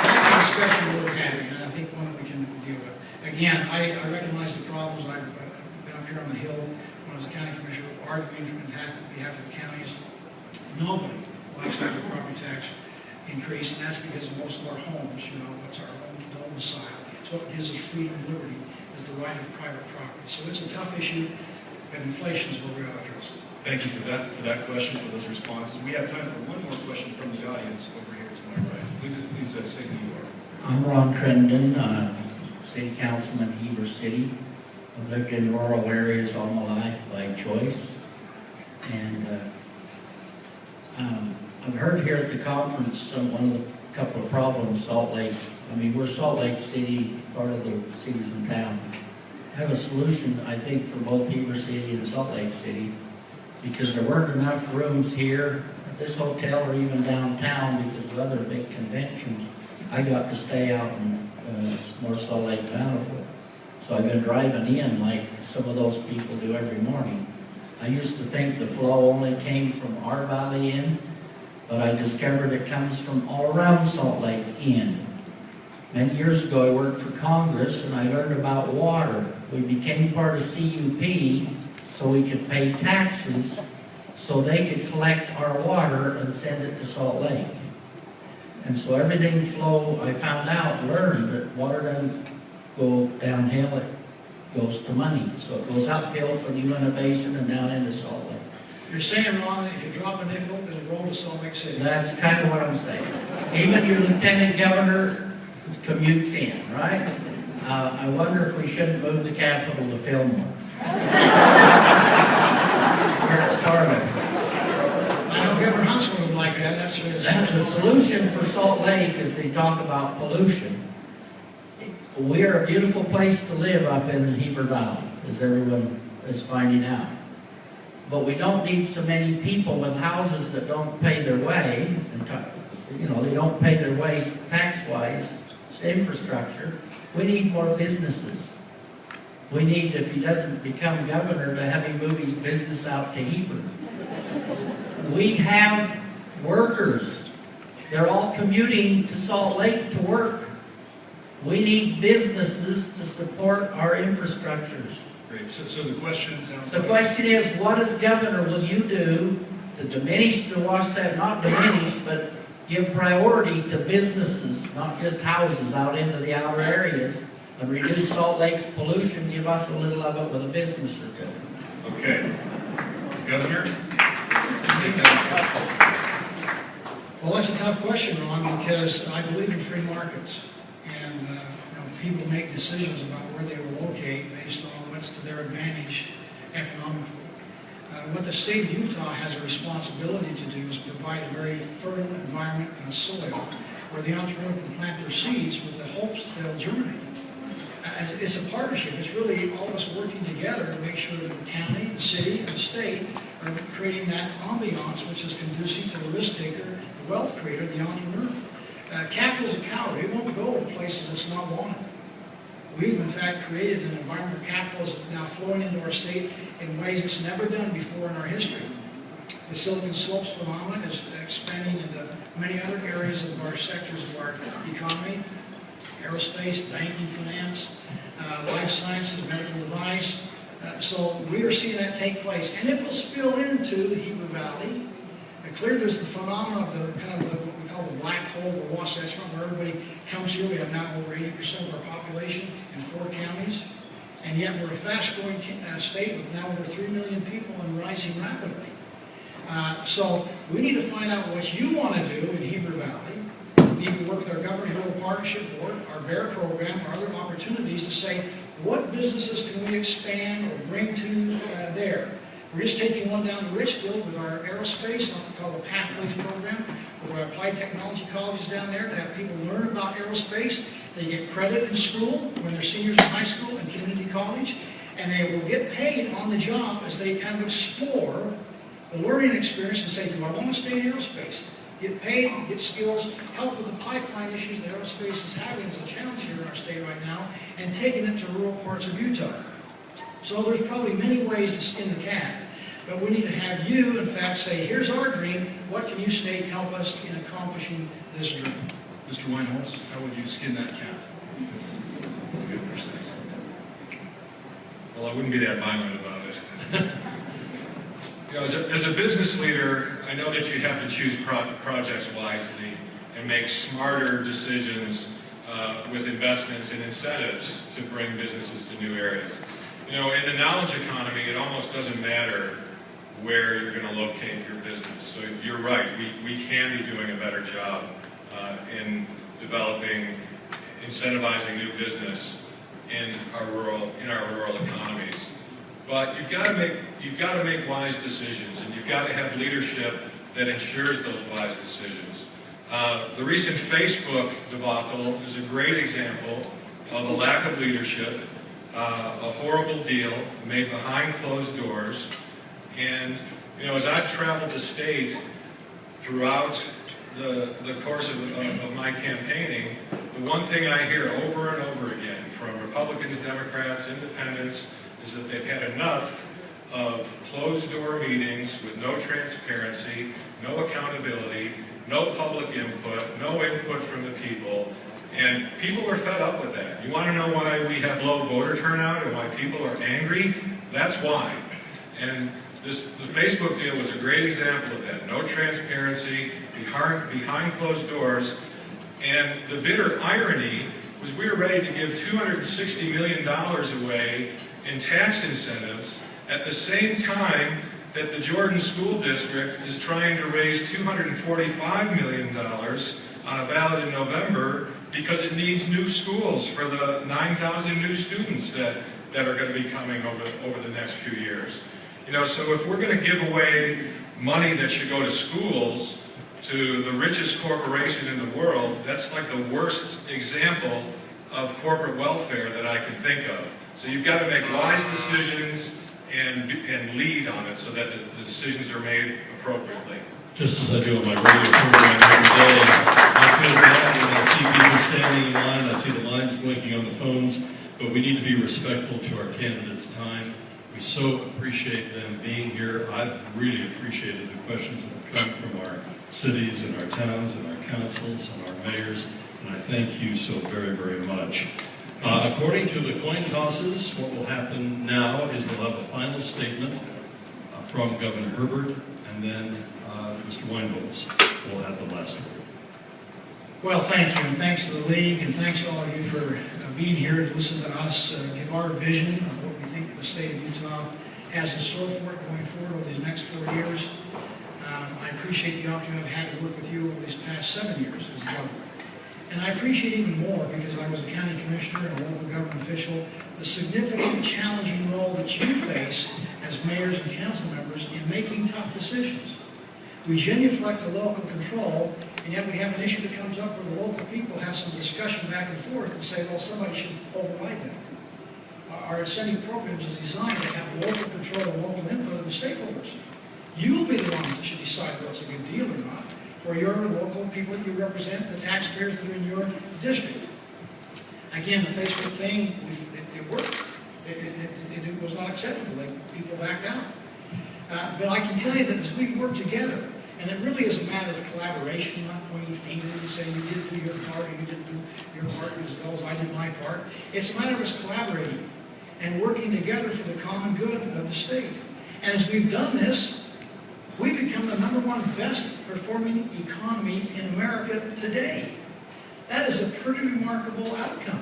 That's a discussion we're having, and I think one that we can deal with. Again, I recognize the problems. I've been up here on the Hill when I was a county commissioner, arguing on behalf of the counties. Nobody likes to have a property tax increase, and that's because of most of our homes, it's our own domicile. So it gives us freedom and liberty is the right of private property. So it's a tough issue, but inflation is where we ought to address it. Thank you for that question, for those responses. We have time for one more question from the audience over here to my right. Please say who you are. I'm Ron Crendon, City Councilman, Heber City. I've lived in rural areas all my life by choice. And I've heard here at the conference a couple of problems, Salt Lake. I mean, we're Salt Lake City, part of the cities in town. I have a solution, I think, for both Heber City and Salt Lake City, because there weren't enough rooms here at this hotel or even downtown because of other big conventions. I got to stay out in North Salt Lake Bountiful. So I've been driving in like some of those people do every morning. I used to think the flow only came from our valley in, but I discovered it comes from all around Salt Lake in. Many years ago I worked for Congress and I learned about water. We became part of CUP so we could pay taxes so they could collect our water and send it to Salt Lake. And so everything I found out, learned that water doesn't go downhill, it goes to money. So it goes uphill for the Uinta Basin and down into Salt Lake. You're saying, Ron, that if you drop a nickel, it'll roll to Salt Lake City. That's kind of what I'm saying. Even your lieutenant governor commutes in, right? I wonder if we shouldn't move the capital to Fillmore. Where it started. I know Governor Huntsman would like that. That's The solution for Salt Lake is they talk about pollution. We're a beautiful place to live up in the Heber Valley, as everyone is finding out. But we don't need so many people with houses that don't pay their way, they don't pay their way tax-wise, it's infrastructure. We need more businesses. We need, if he doesn't become governor, to have him move his business out to Heber. We have workers. They're all commuting to Salt Lake to work. We need businesses to support our infrastructures. Great. So the question sounds The like... question is, what as governor will you do to diminish the Wasatch, not diminish, but give priority to businesses, not just houses, out into the outer areas, and reduce Salt Lake's pollution, give us a little of it with a business or two. Okay. Governor? Take that. Well, that's a tough question, Ron, because I believe in free markets. And people make decisions about where they will locate based on what's to their advantage economically. What the state of Utah has a responsibility to do is provide a very fertile environment and a soil where the entrepreneur can plant their seeds with the hopes that they'll germinate. It's a partnership. It's really all of us working together to make sure that the county, the city, and the state are creating that ambiance which is conducive to the risk taker, the wealth creator, the entrepreneur. Capital is a coward. It won't go to places it's not wanted. We've, in fact, created an environment where capital is now flowing into our state in ways it's never done before in our history. The Silicon Slopes phenomenon is expanding into many other areas of our sectors of our economy: aerospace, banking, finance, life sciences, medical device. So we are seeing that take place, and it will spill into the Hebrew Valley. Clearly, there's the phenomenon of the kind of what we call the black hole, the Wasatch Front, where everybody comes here. We have now over 80% of our population in 4 counties, and yet we're a fast-growing state with now over 3 million people and rising rapidly. So we need to find out what you want to do in Hebrew Valley. We need to work with our Governor's Rural Partnership Board, our BEAR program, or other opportunities to say, what businesses can we expand or bring to there? We're just taking one down to Richfield with our aerospace, what we call the Pathways program, with our applied technology colleges down there to have people learn about aerospace. They get credit in school when they're seniors in high school and community college, and they will get paid on the job as they kind of explore the learning experience and say, do I want to stay in aerospace? Get paid, get skills, help with the pipeline issues that aerospace is having as a challenge here in our state right now, and taking it to rural parts of Utah. So there's probably many ways to skin the cat, but we need to have you, in fact, say, here's our dream, what can you, state, help us in accomplishing this dream? Mr. Weinholz, how would you skin that cat? Well, I wouldn't be that violent about it. As a business leader, I know that you have to choose projects wisely and make smarter decisions with investments and incentives to bring businesses to new areas. In the knowledge economy, it almost doesn't matter where you're going to locate your business. So you're right, we can be doing a better job in developing, incentivizing new business in our rural economies. But you've got to make wise decisions, and you've got to have leadership that ensures those wise decisions. The recent Facebook debacle is a great example of a lack of leadership, a horrible deal made behind closed doors. And as I've traveled the state throughout the course of my campaigning, the one thing I hear over and over again from Republicans, Democrats, Independents, is that they've had enough of closed-door meetings with no transparency, no accountability, no public input, no input from the people, and people are fed up with that. You want to know why we have low voter turnout and why people are angry? That's why. And the Facebook deal was a great example of that. No transparency, behind closed doors, and the bitter irony was we were ready to give $260 million away in tax incentives at the same time that the Jordan School District is trying to raise $245 million on a ballot in November because it needs new schools for the 9,000 new students that are going to be coming over the next few years. So if we're going to give away money that should go to schools to the richest corporation in the world, that's like the worst example of corporate welfare that I can think of. So you've got to make wise decisions and lead on it so that the decisions are made appropriately. Just as I do on my radio program every day, I feel bad when I see people standing in line, I see the lines blinking on the phones, but we need to be respectful to our candidates' time. We so appreciate them being here. I've really appreciated the questions that have come from our cities and our towns and our councils and our mayors. And I thank you so very, very much. According to the coin tosses, what will happen now is we'll have a final statement from Governor Herbert, and then Mr. Weinholz will have the last word. Well, thank you, and thanks to the league, and thanks to all of you for being here to listen to us give our vision of what we think the state of Utah has in store for it going forward over these next 4 years. I appreciate the opportunity I've had to work with you over these past 7 years as governor. And I appreciate even more, because I was a county commissioner and a local government official, the significant, challenging role that you face as mayors and council members in making tough decisions. We genuflect the local control, and yet we have an issue that comes up where the local people have some discussion back and forth and say, well, somebody should override that. Our incentive programs is designed to have local control and local input of the stakeholders. You'll be the ones that should decide what's a good deal or not for your local people that you represent, the taxpayers that are in your district. Again, the Facebook thing, it worked. It was not acceptable. People backed out. But I can tell you that as we work together, and it really is a matter of collaboration, not pointing fingers and saying you didn't do your part or you didn't do your part as well as I did my part. It's a matter of us collaborating and working together for the common good of the state. And as we've done this, we've become the #1 best performing economy in America today. That is a pretty remarkable outcome.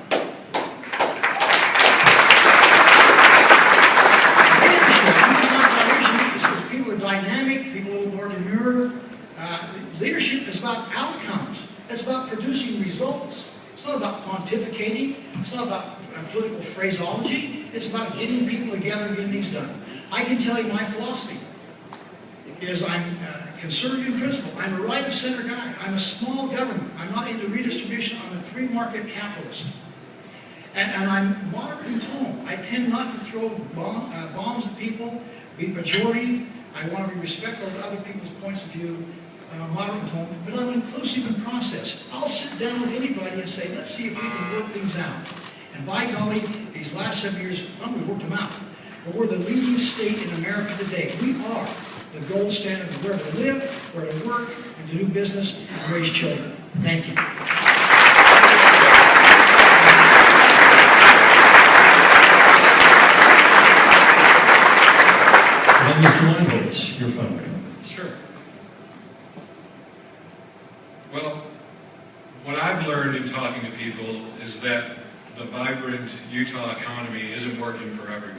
People are dynamic, people are a little more demure. Leadership is about outcomes. It's about producing results. It's not about pontificating. It's not about political phraseology. It's about getting people together and getting things done. I can tell you my philosophy is I'm conservative in principle. I'm a right-of-center guy. I'm a small government. I'm not into redistribution. I'm a free market capitalist. And I'm moderate in tone. I tend not to throw bombs at people, be pejorative. I want to be respectful of other people's points of view, moderate in tone, but I'm inclusive in process. I'll sit down with anybody and say, let's see if we can work things out. And by golly, these last 7 years, we worked them out. But we're the leading state in America today. We are the gold standard of where to live, where to work, and to do business and raise children. Thank you. And Mr. Weinholz, your final comments. Sure. Well, what I've learned in talking to people is that the vibrant Utah economy isn't working for everyone.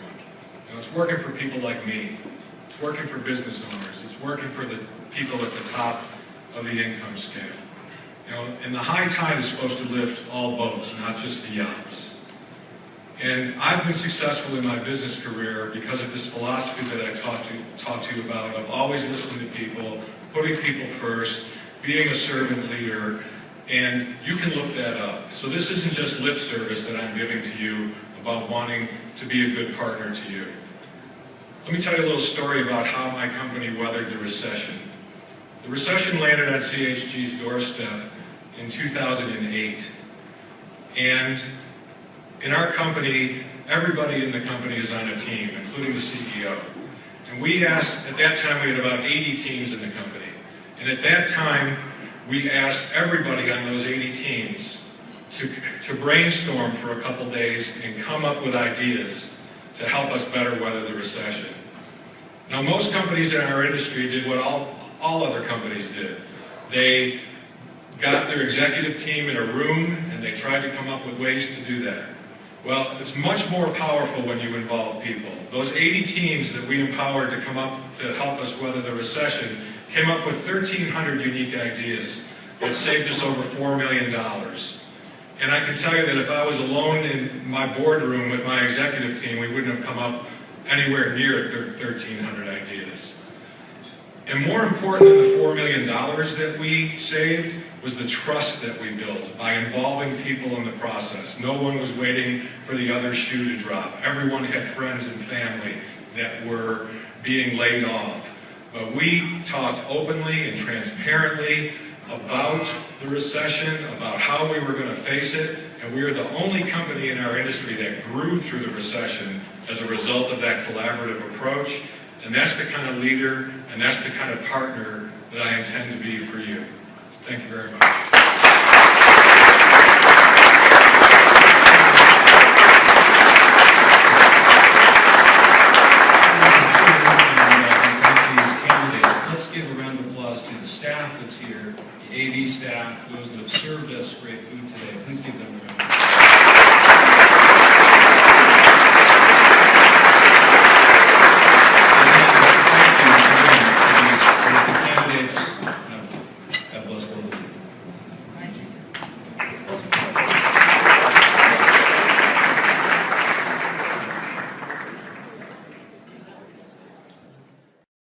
You know, it's working for people like me. It's working for business owners. It's working for the people at the top of the income scale. You know, and the high tide is supposed to lift all boats, not just the yachts. And I've been successful in my business career because of this philosophy that I talked to you about, of always listening to people, putting people first, being a servant leader, and you can look that up. So this isn't just lip service that I'm giving to you about wanting to be a good partner to you. Let me tell you a little story about how my company weathered the recession. The recession landed on CHG's doorstep in 2008. And in our company, everybody in the company is on a team, including the CEO. And we asked, at that time we had about 80 teams in the company. And at that time, we asked everybody on those 80 teams to brainstorm for a couple days and come up with ideas to help us better weather the recession. Now, most companies in our industry did what all other companies did. They got their executive team in a room and they tried to come up with ways to do that. Well, it's much more powerful when you involve people. Those 80 teams that we empowered to come up to help us weather the recession came up with 1,300 unique ideas that saved us over $4 million. And I can tell you that if I was alone in my boardroom with my executive team, we wouldn't have come up anywhere near 1,300 ideas. And more important than the $4 million that we saved was the trust that we built by involving people in the process. No one was waiting for the other shoe to drop. Everyone had friends and family that were being laid off. But we talked openly and transparently about the recession, about how we were going to face it, and we are the only company in our industry that grew through the recession as a result of that collaborative approach. And that's the kind of leader and that's the kind of partner that I intend to be for you. Thank you very much. AV staff, those that have served us great food today. Please give them a round.